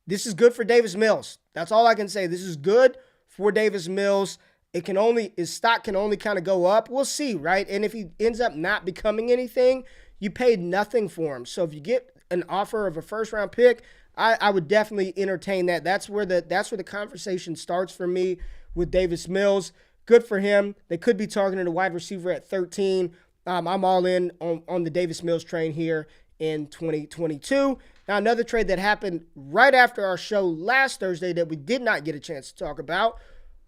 This is good for Davis Mills. That's all I can say. This is good for Davis Mills. His stock can only kind of go up. We'll see, right? And if he ends up not becoming anything, you paid nothing for him. So if you get an offer of a first-round pick, I would definitely entertain that. That's where the conversation starts for me with Davis Mills. Good for him. They could be targeting a wide receiver at 13. I'm all in on the Davis Mills train here in 2022. Now, another trade that happened right after our show last Thursday that we did not get a chance to talk about,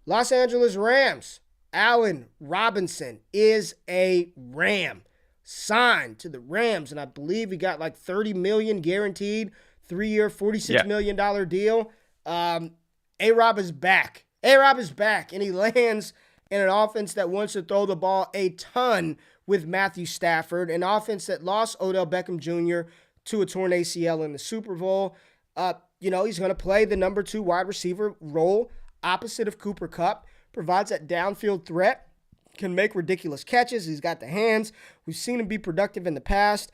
Los Angeles Rams. Allen Robinson is a Ram. Signed to the Rams, and I believe he got like $30 million guaranteed, 3-year, $46 million deal. A-Rob is back. A-Rob is back, and he lands in an offense that wants to throw the ball a ton with Matthew Stafford, an offense that lost Odell Beckham Jr. to a torn ACL in the Super Bowl. He's going to play the number 2 wide receiver role opposite of Cooper Kupp, provides that downfield threat, can make ridiculous catches. He's got the hands. We've seen him be productive in the past.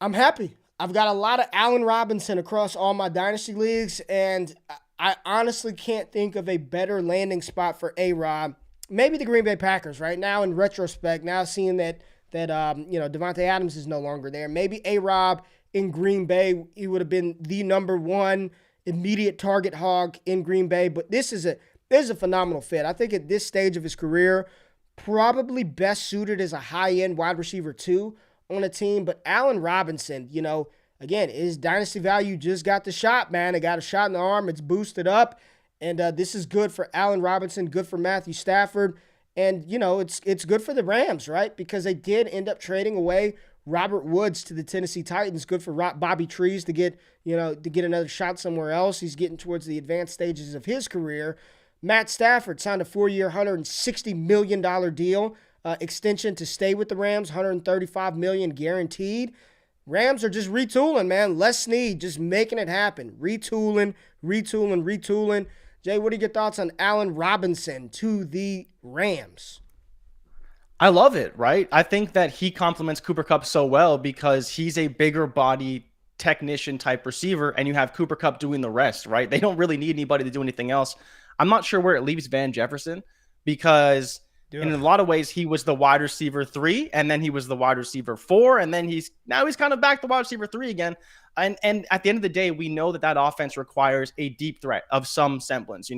I'm happy. I've got a lot of Allen Robinson across all my dynasty leagues, and I honestly can't think of a better landing spot for A-Rob. Maybe the Green Bay Packers right now in retrospect, now seeing that Davante Adams is no longer there. Maybe A-Rob in Green Bay, he would have been the number 1 immediate target hog in Green Bay, but this is a phenomenal fit. I think at this stage of his career, probably best suited as a high-end wide receiver 2 on a team. But Allen Robinson, again, his dynasty value just got the shot, man. It got a shot in the arm. It's boosted up. And this is good for Allen Robinson, good for Matthew Stafford. And, it's good for the Rams, right? Because they did end up trading away Robert Woods to the Tennessee Titans. Good for Bobby Trees to get another shot somewhere else. He's getting towards the advanced stages of his career. Matt Stafford signed a 4-year, $160 million deal, extension to stay with the Rams, $135 million guaranteed. Rams are just retooling, man. Les Snead just making it happen. Retooling. Jay, what are your thoughts on Allen Robinson to the Rams? I love it, right? I think that he complements Cooper Kupp so well because he's a bigger body technician type receiver, and you have Cooper Kupp doing the rest, right? They don't really need anybody to do anything else. I'm not sure where it leaves Van Jefferson because in a lot of ways he was the wide receiver 3, and then he was the wide receiver 4, and then he's kind of back to wide receiver 3 again. And at the end of the day, we know that offense requires a deep threat of some semblance.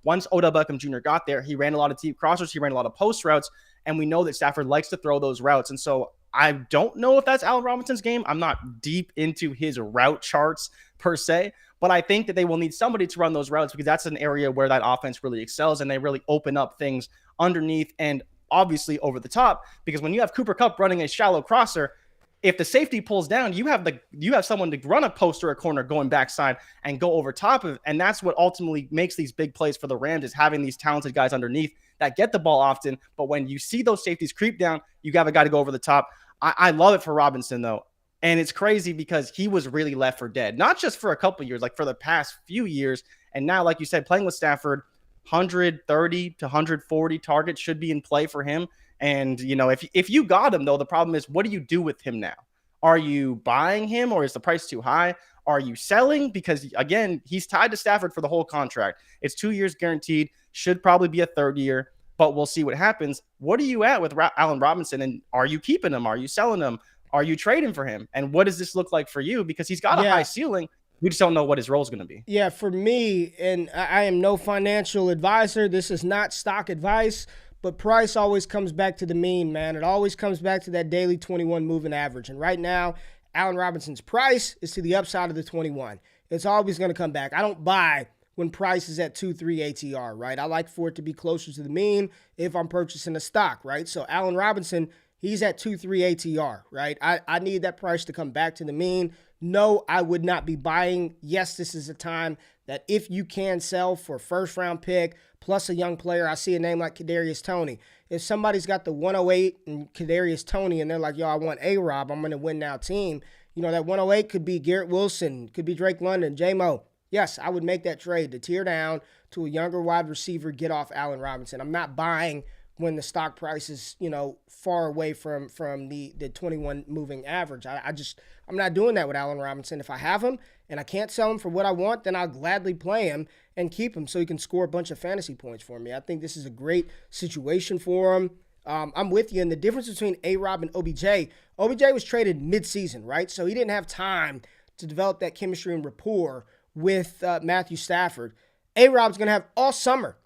Once Odell Beckham Jr. got there, he ran a lot of deep crossers, he ran a lot of post routes, and we know that Stafford likes to throw those routes. And so I don't know if that's Allen Robinson's game. I'm not deep into his route charts per se, but I think that they will need somebody to run those routes because that's an area where that offense really excels, and they really open up things underneath and obviously over the top, because when you have Cooper Kupp running a shallow crosser, if the safety pulls down, you have someone to run a post or a corner going backside and go over top of, and that's what ultimately makes these big plays for the Rams, is having these talented guys underneath that get the ball often. But when you see those safeties creep down, you have a guy to go over the top. I love it for Robinson though. And it's crazy because he was really left for dead, not just for a couple years, like for the past few years. And now, like you said, playing with Stafford, 130 to 140 targets should be in play for him. And, if you got him, though, the problem is, what do you do with him now? Are you buying him, or is the price too high? Are you selling? Because, again, he's tied to Stafford for the whole contract. It's 2 years guaranteed, should probably be a 3rd year, but we'll see what happens. What are you at with Allen Robinson, and are you keeping him? Are you selling him? Are you trading for him? And what does this look like for you? Because he's got a high ceiling. We just don't know what his role is going to be. Yeah, for me, and I am no financial advisor. This is not stock advice, but price always comes back to the mean, man. It always comes back to that daily 21 moving average. And right now, Allen Robinson's price is to the upside of the 21. It's always going to come back. I don't buy when price is at 2-3 ATR, right? I like for it to be closer to the mean if I'm purchasing a stock, right? So Allen Robinson, he's at 2-3 ATR, right? I need that price to come back to the mean. No, I would not be buying. Yes, this is a time that if you can sell for a first-round pick plus a young player, I see a name like Kadarius Toney. If somebody's got the 108 and Kadarius Toney and they're like, yo, I want A-Rob, I'm going to win now team, that 108 could be Garrett Wilson, could be Drake London, J-Mo. Yes, I would make that trade to tear down to a younger wide receiver, get off Allen Robinson. I'm not buying when the stock price is, far away from the 21 moving average. I'm not doing that with Allen Robinson. If I have him and I can't sell him for what I want, then I'll gladly play him. and keep him so he can score a bunch of fantasy points for me. I think this is a great situation for him. I'm with you. And the difference between A-Rob and OBJ was traded mid-season, right? So he didn't have time to develop that chemistry and rapport with Matthew Stafford. A-Rob's going to have all summer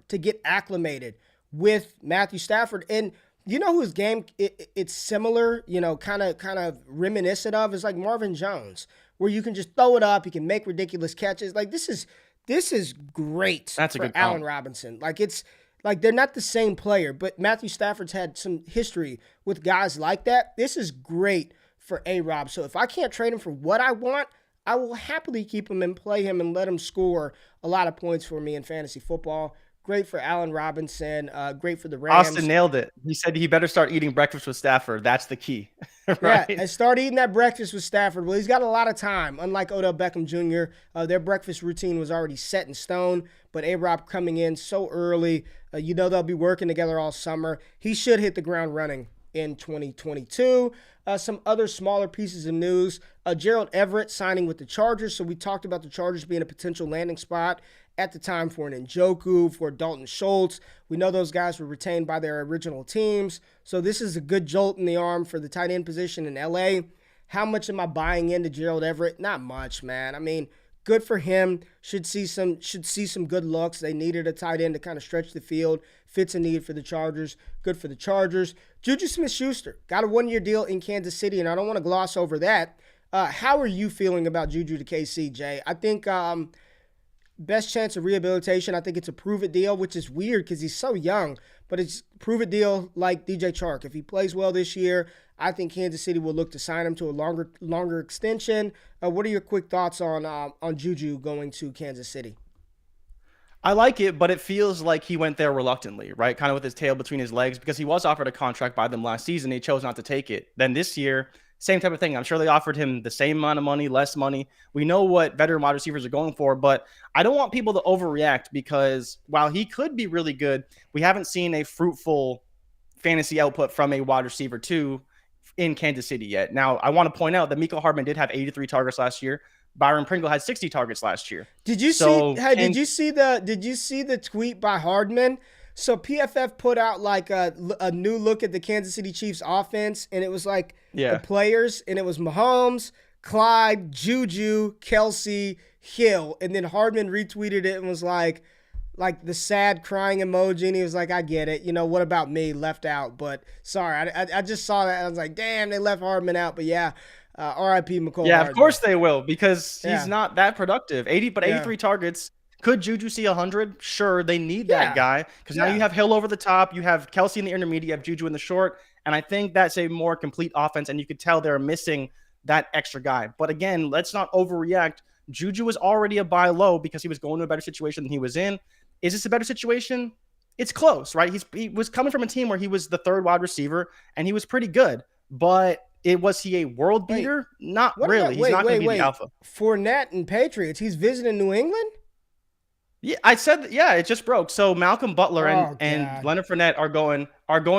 to get acclimated with Matthew Stafford. And you know whose game it's similar, kind of reminiscent of is like Marvin Jones, where you can just throw it up, you can make ridiculous catches. Like this is great. That's a for good Allen call. Robinson. Like it's like they're not the same player, but Matthew Stafford's had some history with guys like that. This is great for A-Rob. So if I can't trade him for what I want, I will happily keep him and play him and let him score a lot of points for me in fantasy football. Great for Allen Robinson. Great for the Rams. Austin nailed it. He said he better start eating breakfast with Stafford. That's the key. Right? Yeah, and start eating that breakfast with Stafford. Well, he's got a lot of time. Unlike Odell Beckham Jr., their breakfast routine was already set in stone. But A-Rob coming in so early, they'll be working together all summer. He should hit the ground running in 2022. Some other smaller pieces of news. Gerald Everett signing with the Chargers. So we talked about the Chargers being a potential landing spot at the time for an Njoku, for Dalton Schultz. We know those guys were retained by their original teams. So this is a good jolt in the arm for the tight end position in LA. How much am I buying into Gerald Everett? Not much, man. I mean, good for him. Should see some good looks. They needed a tight end to kind of stretch the field. Fits a need for the Chargers. Good for the Chargers. Juju Smith-Schuster got a 1-year deal in Kansas City, and I don't want to gloss over that. How are you feeling about Juju to KC, Jay? I think best chance of rehabilitation, I think it's a prove-it deal, which is weird because he's so young, but it's prove-it deal like DJ Chark. If he plays well this year, I think Kansas City will look to sign him to a longer extension. What are your quick thoughts on Juju going to Kansas City? I like it, but it feels like he went there reluctantly, right? Kind of with his tail between his legs, because he was offered a contract by them last season. He chose not to take it. Then this year, same type of thing. I'm sure they offered him the same amount of money, less money. We know what veteran wide receivers are going for, but I don't want people to overreact because while he could be really good, we haven't seen a fruitful fantasy output from a wide receiver too in Kansas City yet. Now, I want to point out that Mecole Hardman did have 83 targets last year. Byron Pringle had 60 targets last year. Did you see the tweet by Hardman? So PFF put out like a new look at the Kansas City Chiefs offense, and it was like the players, and it was Mahomes, Clyde, Juju, Kelsey, Hill, and then Hardman retweeted it and was like the sad crying emoji, and he was like, I get it. What about me? Left out, but sorry. I just saw that. I was like, damn, they left Hardman out, but yeah. R.I.P. Mecole Hardman. Of course they will, because he's not that productive. 83 targets. Could Juju see 100? Sure, they need that guy, because now you have Hill over the top, you have Kelsey in the intermediate, you have Juju in the short, and I think that's a more complete offense, and you could tell they're missing that extra guy. But again, let's not overreact. Juju was already a buy low because he was going to a better situation than he was in. Is this a better situation? It's close, right? He was coming from a team where he was the third wide receiver, and he was pretty good, but was he a world beater? Not really. He's not going to be the alpha. Fournette and Patriots. He's visiting New England? Yeah, I said it just broke. So Malcolm Butler and Leonard Fournette are going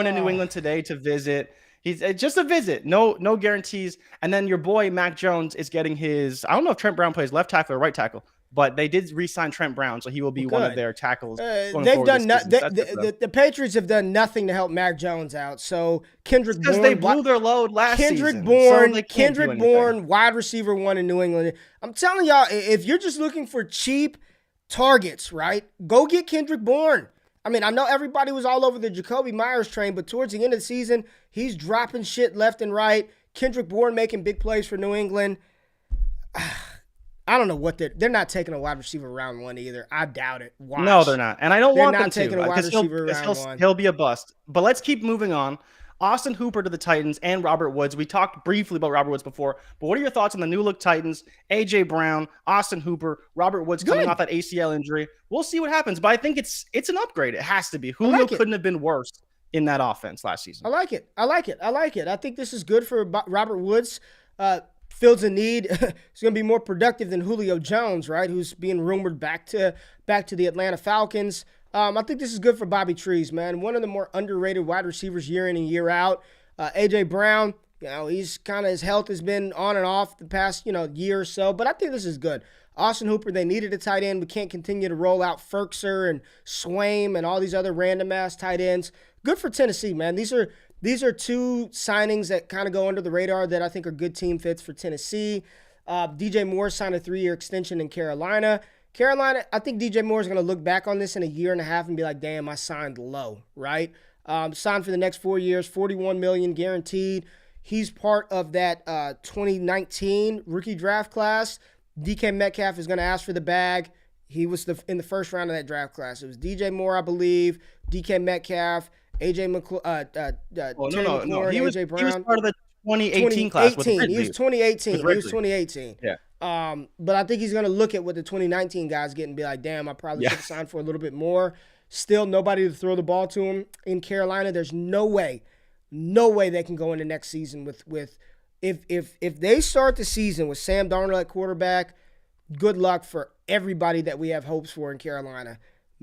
to New England today to visit. He's just a visit. No guarantees. And then your boy Mac Jones is getting his, I don't know if Trent Brown plays left tackle or right tackle, but they did re-sign Trent Brown, so he will be one of their tackles. They've done the Patriots have done nothing to help Mac Jones out. So Kendrick Bourne, because they blew their load last season. Kendrick Bourne, wide receiver 1 in New England. I'm telling y'all, if you're just looking for cheap targets, right, go get Kendrick Bourne. I mean, I know everybody was all over the Jacoby Myers train, but towards the end of the season, he's dropping shit left and right. Kendrick Bourne making big plays for New England. I don't know what they're not taking a wide receiver round 1 either. I doubt it. Watch. No, they're not. And I don't want them to. They're not taking a wide receiver round 1. He'll be a bust. But let's keep moving on. Austin Hooper to the Titans and Robert Woods. We talked briefly about Robert Woods before, but what are your thoughts on the new look Titans? A.J. Brown, Austin Hooper, Robert Woods coming off that ACL injury. We'll see what happens, but I think it's an upgrade. It has to be. Julio couldn't have been worse in that offense last season. I like it. I think this is good for Robert Woods. Fills a need. He's going to be more productive than Julio Jones, right? Who's being rumored back to the Atlanta Falcons. I think this is good for Bobby Trees, man. One of the more underrated wide receivers year in and year out. A.J. Brown, he's kind of, his health has been on and off the past, year or so, but I think this is good. Austin Hooper, they needed a tight end. We can't continue to roll out Ferkser and Swaim and all these other random-ass tight ends. Good for Tennessee, man. These are two signings that kind of go under the radar that I think are good team fits for Tennessee. DJ Moore signed a 3-year extension in Carolina. I think DJ Moore is going to look back on this in a year and a half and be like, damn, I signed low, right? Signed for the next 4 years, $41 million guaranteed. He's part of that 2019 rookie draft class. DK Metcalf is going to ask for the bag. He was in the first round of that draft class. It was DJ Moore, I believe, DK Metcalf, AJ McLaurin, AJ Brown. He was part of the 2018 class. He was 2018. Yeah. But I think he's going to look at what the 2019 guys get and be like, damn, I probably should have signed for a little bit more. Still nobody to throw the ball to him in Carolina. There's no way they can go into next season with if they start the season with Sam Darnold at quarterback, good luck for everybody that we have hopes for in Carolina.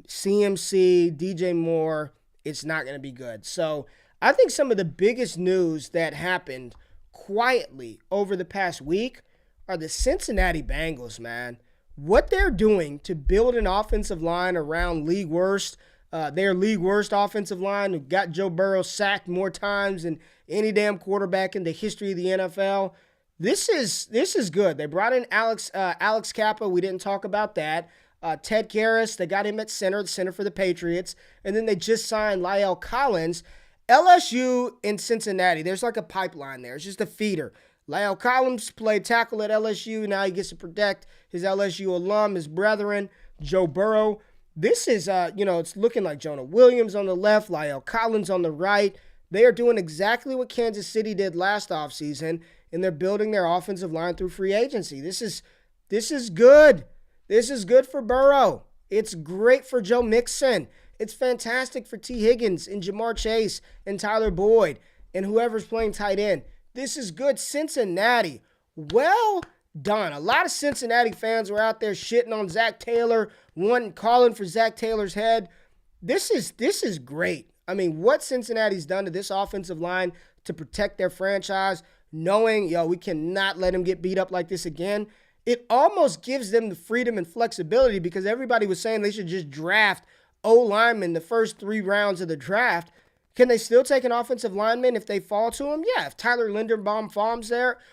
CMC, DJ Moore, it's not going to be good. So I think some of the biggest news that happened quietly over the past week are the Cincinnati Bengals, man. What they're doing to build an offensive line around league worst, their league worst offensive line, who got Joe Burrow sacked more times than any damn quarterback in the history of the NFL. This is good. They brought in Alex Kappa. We didn't talk about that. Ted Karras, they got him at center for the Patriots. And then they just signed Lyle Collins. LSU and Cincinnati, there's like a pipeline there. It's just a feeder. Lyle Collins played tackle at LSU. Now he gets to protect his LSU alum, his brethren, Joe Burrow. This is, it's looking like Jonah Williams on the left, Lyle Collins on the right. They are doing exactly what Kansas City did last offseason, and they're building their offensive line through free agency. This is good. This is good for Burrow. It's great for Joe Mixon. It's fantastic for T. Higgins and Jamar Chase and Tyler Boyd and whoever's playing tight end. This is good. Cincinnati, well done. A lot of Cincinnati fans were out there shitting on Zach Taylor, calling for Zach Taylor's head. This is great. I mean, what Cincinnati's done to this offensive line to protect their franchise, knowing, we cannot let him get beat up like this again. It almost gives them the freedom and flexibility because everybody was saying they should just draft O-linemen the first 3 rounds of the draft. Can they still take an offensive lineman if they fall to him? Yeah, if Tyler Linderbaum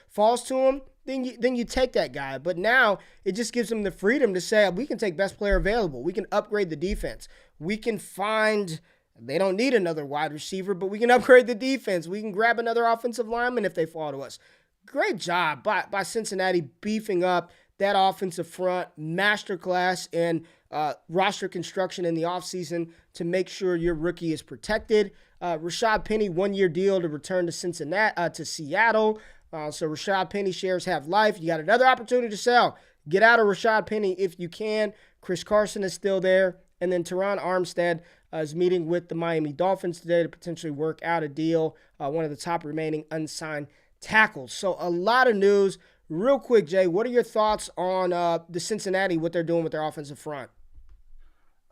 falls to him, then you take that guy. But now it just gives them the freedom to say, we can take best player available. We can upgrade the defense. We can find, they don't need another wide receiver, but we can upgrade the defense. We can grab another offensive lineman if they fall to us. Great job by Cincinnati beefing up that offensive front, masterclass in roster construction in the offseason to make sure your rookie is protected. Rashad Penny, 1-year deal to return to Seattle. So Rashad Penny shares have life. You got another opportunity to sell. Get out of Rashad Penny if you can. Chris Carson is still there. And then Teron Armstead is meeting with the Miami Dolphins today to potentially work out a deal, one of the top remaining unsigned tackles. So a lot of news. Real quick, Jay, what are your thoughts on the Cincinnati, what they're doing with their offensive front?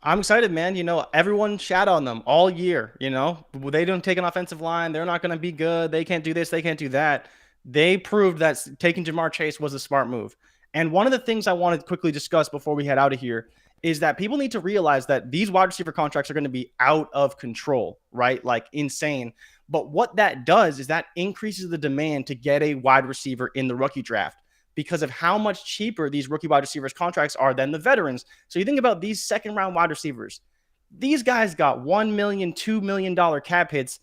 I'm excited, man. Everyone shat on them all year. They don't take an offensive line. They're not going to be good. They can't do this. They can't do that. They proved that taking Jamar Chase was a smart move. And one of the things I want to quickly discuss before we head out of here is that people need to realize that these wide receiver contracts are going to be out of control, right? Like insane. But what that does is that increases the demand to get a wide receiver in the rookie draft because of how much cheaper these rookie wide receivers contracts are than the veterans. So you think about these second-round wide receivers. These guys got $1 million, $2 million cap hits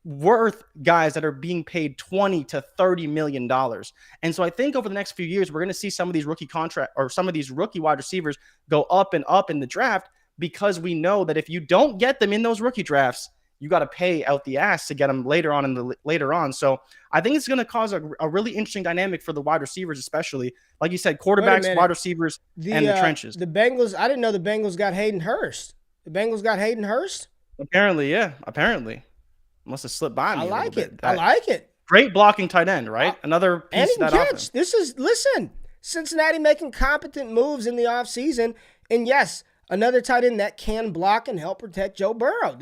worth guys that are being paid $20 to $30 million. And so I think over the next few years, we're going to see some of these rookie wide receivers go up and up in the draft because we know that if you don't get them in those rookie drafts, you got to pay out the ass to get them later on. So I think it's going to cause a really interesting dynamic for the wide receivers, especially like you said, quarterbacks, wide receivers, and the trenches. The Bengals. I didn't know the Bengals got Hayden Hurst. The Bengals got Hayden Hurst. Apparently, yeah. Apparently, must have slipped by me. I like it. Great blocking tight end, right? Another piece of that offense. Listen, Cincinnati making competent moves in the offseason. And yes, another tight end that can block and help protect Joe Burrow.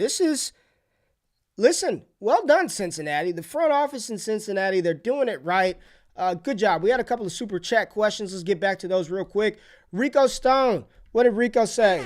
Listen, well done, Cincinnati. The front office in Cincinnati, they're doing it right. Good job. We had a couple of super chat questions. Let's get back to those real quick. Rico Stone. What did Rico say?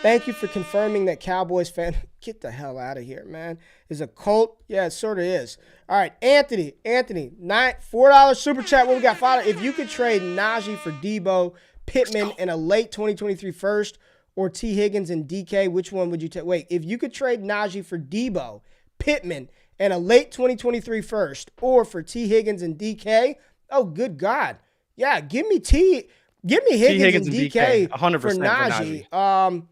Thank you for confirming that Cowboys fan. Get the hell out of here, man. Is a cult? Yeah, it sort of is. All right, Anthony, $4 super chat. What we got? Father, if you could trade Najee for Debo, Pittman, and a late 2023 first, or T. Higgins and DK, which one would you take? Wait, if you could trade Najee for Debo, Pittman, and a late 2023 first, or for T. Higgins and DK, oh, good God. Yeah, give me Higgins and DK 100% for Najee.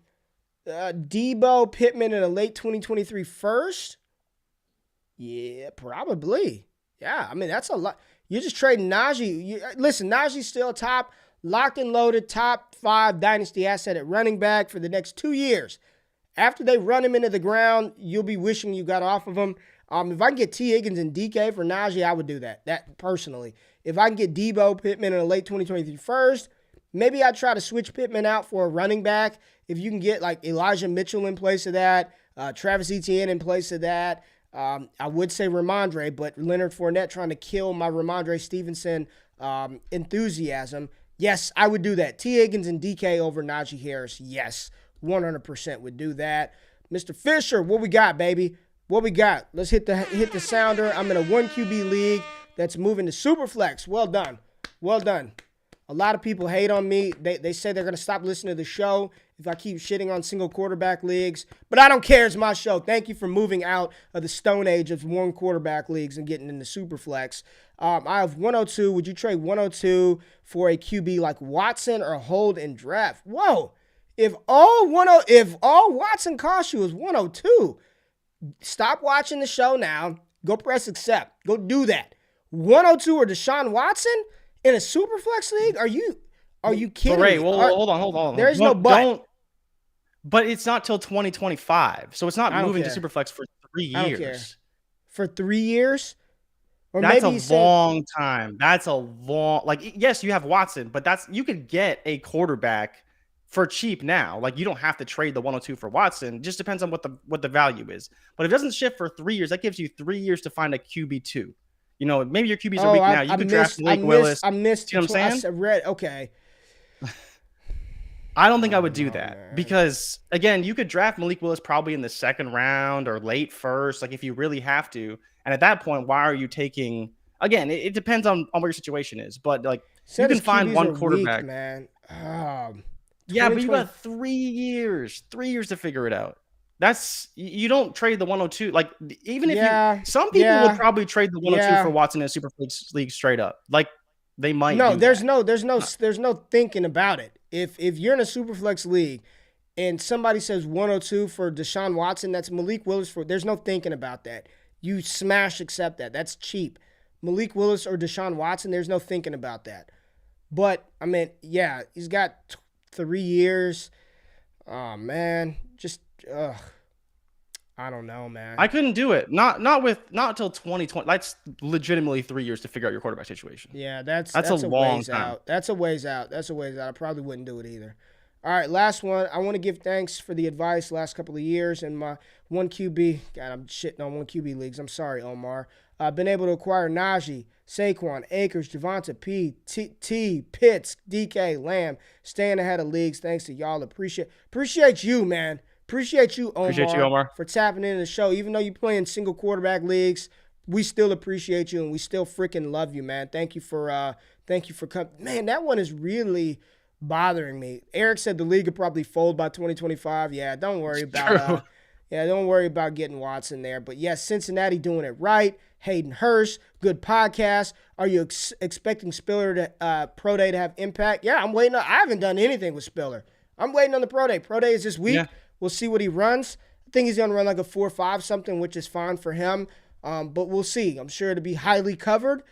Debo, Pittman, and a late 2023 first? Yeah, probably. Yeah, I mean, that's a lot. You're just trading Najee. Listen, Najee's still top, locked and loaded, top 5 dynasty asset at running back for the next 2 years. After they run him into the ground, you'll be wishing you got off of him. If I can get T. Higgins and DK for Najee, I would do that. That personally. If I can get Debo, Pittman, in a late 2023 first, maybe I'd try to switch Pittman out for a running back. If you can get like Elijah Mitchell in place of that, Travis Etienne in place of that, I would say Ramondre, but Leonard Fournette trying to kill my Ramondre Stevenson enthusiasm. Yes, I would do that. T. Higgins and DK over Najee Harris. Yes, 100% would do that. Mr. Fisher, what we got, baby? What we got? Let's hit the sounder. I'm in a 1 QB league that's moving to Superflex. Well done. Well done. A lot of people hate on me. They say they're going to stop listening to the show if I keep shitting on single quarterback leagues. But I don't care. It's my show. Thank you for moving out of the stone age of 1 quarterback leagues and getting into Superflex. I have 102. Would you trade 102 for a QB like Watson or hold and draft? Whoa. If all Watson cost you is 102, stop watching the show now. Go press accept. Go do that. 102 or Deshaun Watson? In a Superflex league? Are you kidding me? Ray, hold on. There is no but. But it's not till 2025, so it's not moving to Superflex for 3 years. I don't care. For 3 years? Or that's maybe a long time. That's a long, yes, you have Watson, but you could get a quarterback for cheap now. Like, you don't have to trade the 102 for Watson. It just depends on what the value is. But if it doesn't shift for 3 years, that gives you 3 years to find a QB2. You know, maybe your QBs are weak now. You could draft Malik Willis. I missed. You know what I'm saying? Okay. I don't think I would do that because, again, you could draft Malik Willis probably in the 2nd round or late first, like if you really have to. And at that point, why are you taking? Again, it depends on what your situation is, but like you can find one quarterback, weak, man. Yeah, but you got 3 years, 3 years to figure it out. You don't trade the 102. Like, even if some people would probably trade the 102 for Watson in a Superflex league straight up. Like, they might. No, there's no thinking about it. If you're in a Superflex league and somebody says 102 for Deshaun Watson, that's Malik Willis there's no thinking about that. You smash accept that. That's cheap. Malik Willis or Deshaun Watson, there's no thinking about that. But I mean, yeah, he's got 3 years. Oh man, just I don't know, man. I couldn't do it. Not until 2020. That's legitimately 3 years to figure out your quarterback situation. Yeah, that's a long ways time. Out. That's a ways out. I probably wouldn't do it either. All right, last one. I want to give thanks for the advice last couple of years in my 1 QB. God, I'm shitting on 1 QB leagues. I'm sorry, Omar. I've been able to acquire Najee, Saquon, Akers, Javonte, T, Pitts, DK, Lamb, staying ahead of leagues. Thanks to y'all. Appreciate you, man. Appreciate you, Omar, for tapping into the show. Even though you're playing single quarterback leagues, we still appreciate you and we still freaking love you, man. Thank you for coming. Man, that one is really bothering me. Eric said the league would probably fold by 2025. Yeah, don't worry about don't worry about getting Watson there. But yes, Cincinnati doing it right. Hayden Hurst, good podcast. Are you expecting Spiller to pro day to have impact? Yeah, I'm waiting. I haven't done anything with Spiller. I'm waiting on the pro day. Pro day is this week. Yeah. We'll see what he runs. I think he's going to run like a 4.5 something, which is fine for him. But we'll see. I'm sure it'll be highly covered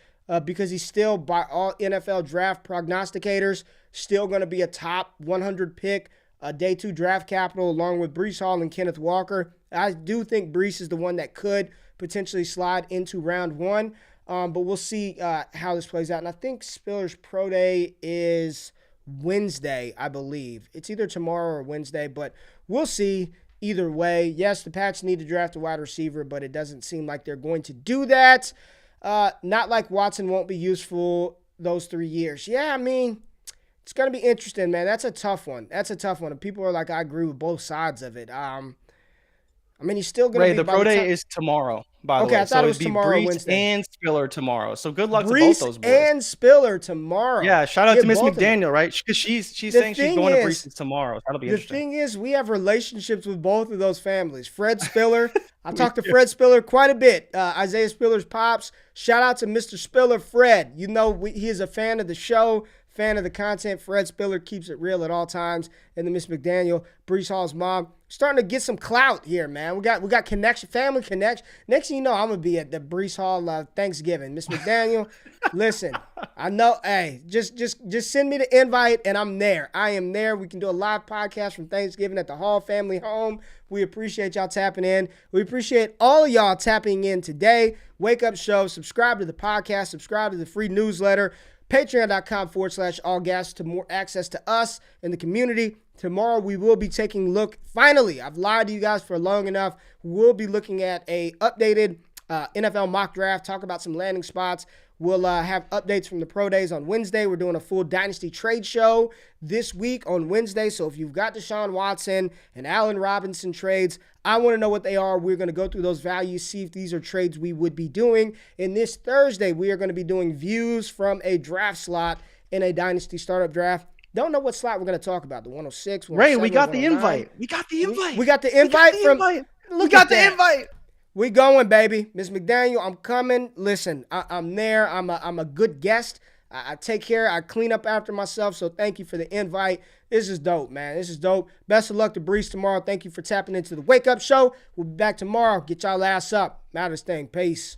because he's still, by all NFL draft prognosticators, still going to be a top 100 pick, day 2 draft capital, along with Breece Hall and Kenneth Walker. I do think Breece is the one that could potentially slide into round 1. But we'll see how this plays out. And I think Spiller's pro day is Wednesday, I believe. It's either tomorrow or Wednesday, but we'll see either way. Yes, the Pats need to draft a wide receiver, but it doesn't seem like they're going to do that. Not like Watson won't be useful those 3 years. Yeah, I mean, it's going to be interesting, man. That's a tough one. And people are like, I agree with both sides of it. I mean, he's still going to be. The pro day is tomorrow, by the way. Okay, I thought it was tomorrow, Wednesday. and Spiller tomorrow. So good luck to both those boys. And Spiller tomorrow. Yeah, shout out to Miss McDaniel, right? Because she's saying she's going to Brees tomorrow. That'll be interesting. The thing is, we have relationships with both of those families. Fred Spiller, I talked to Fred Spiller quite a bit. Isaiah Spiller's pops. Shout out to Mr. Spiller, Fred. You know, he is a fan of the show, fan of the content. Fred Spiller keeps it real at all times. And then Miss McDaniel, Brees Hall's mom, starting to get some clout here, man. We got connection, family connection. Next thing you know, I'm gonna be at the Brees Hall Thanksgiving. Miss McDaniel, listen, I know. Hey, just send me the invite, and I'm there. I am there. We can do a live podcast from Thanksgiving at the Hall family home. We appreciate y'all tapping in. We appreciate all of y'all tapping in today. Wake Up Show. Subscribe to the podcast. Subscribe to the free newsletter. Patreon.com/allgas to more access to us and the community. Tomorrow we will be taking a look. Finally, I've lied to you guys for long enough. We'll be looking at a updated NFL mock draft, talk about some landing spots. We'll have updates from the pro days on Wednesday. We're doing a full Dynasty trade show this week on Wednesday. So if you've got Deshaun Watson and Allen Robinson trades, I want to know what they are. We're going to go through those values, see if these are trades we would be doing. And this Thursday, we are going to be doing views from a draft slot in a Dynasty startup draft. Don't know what slot we're going to talk about. The 106, 107, Ray, we got the 109. invite. We got the invite. We got the invite from. We got the invite. We going, baby. Miss McDaniel, I'm coming. Listen, I'm there. I'm a good guest. I take care. I clean up after myself. So thank you for the invite. This is dope, man. This is dope. Best of luck to Brees tomorrow. Thank you for tapping into the Wake Up Show. We'll be back tomorrow. Get y'all ass up. Matters thing. Peace.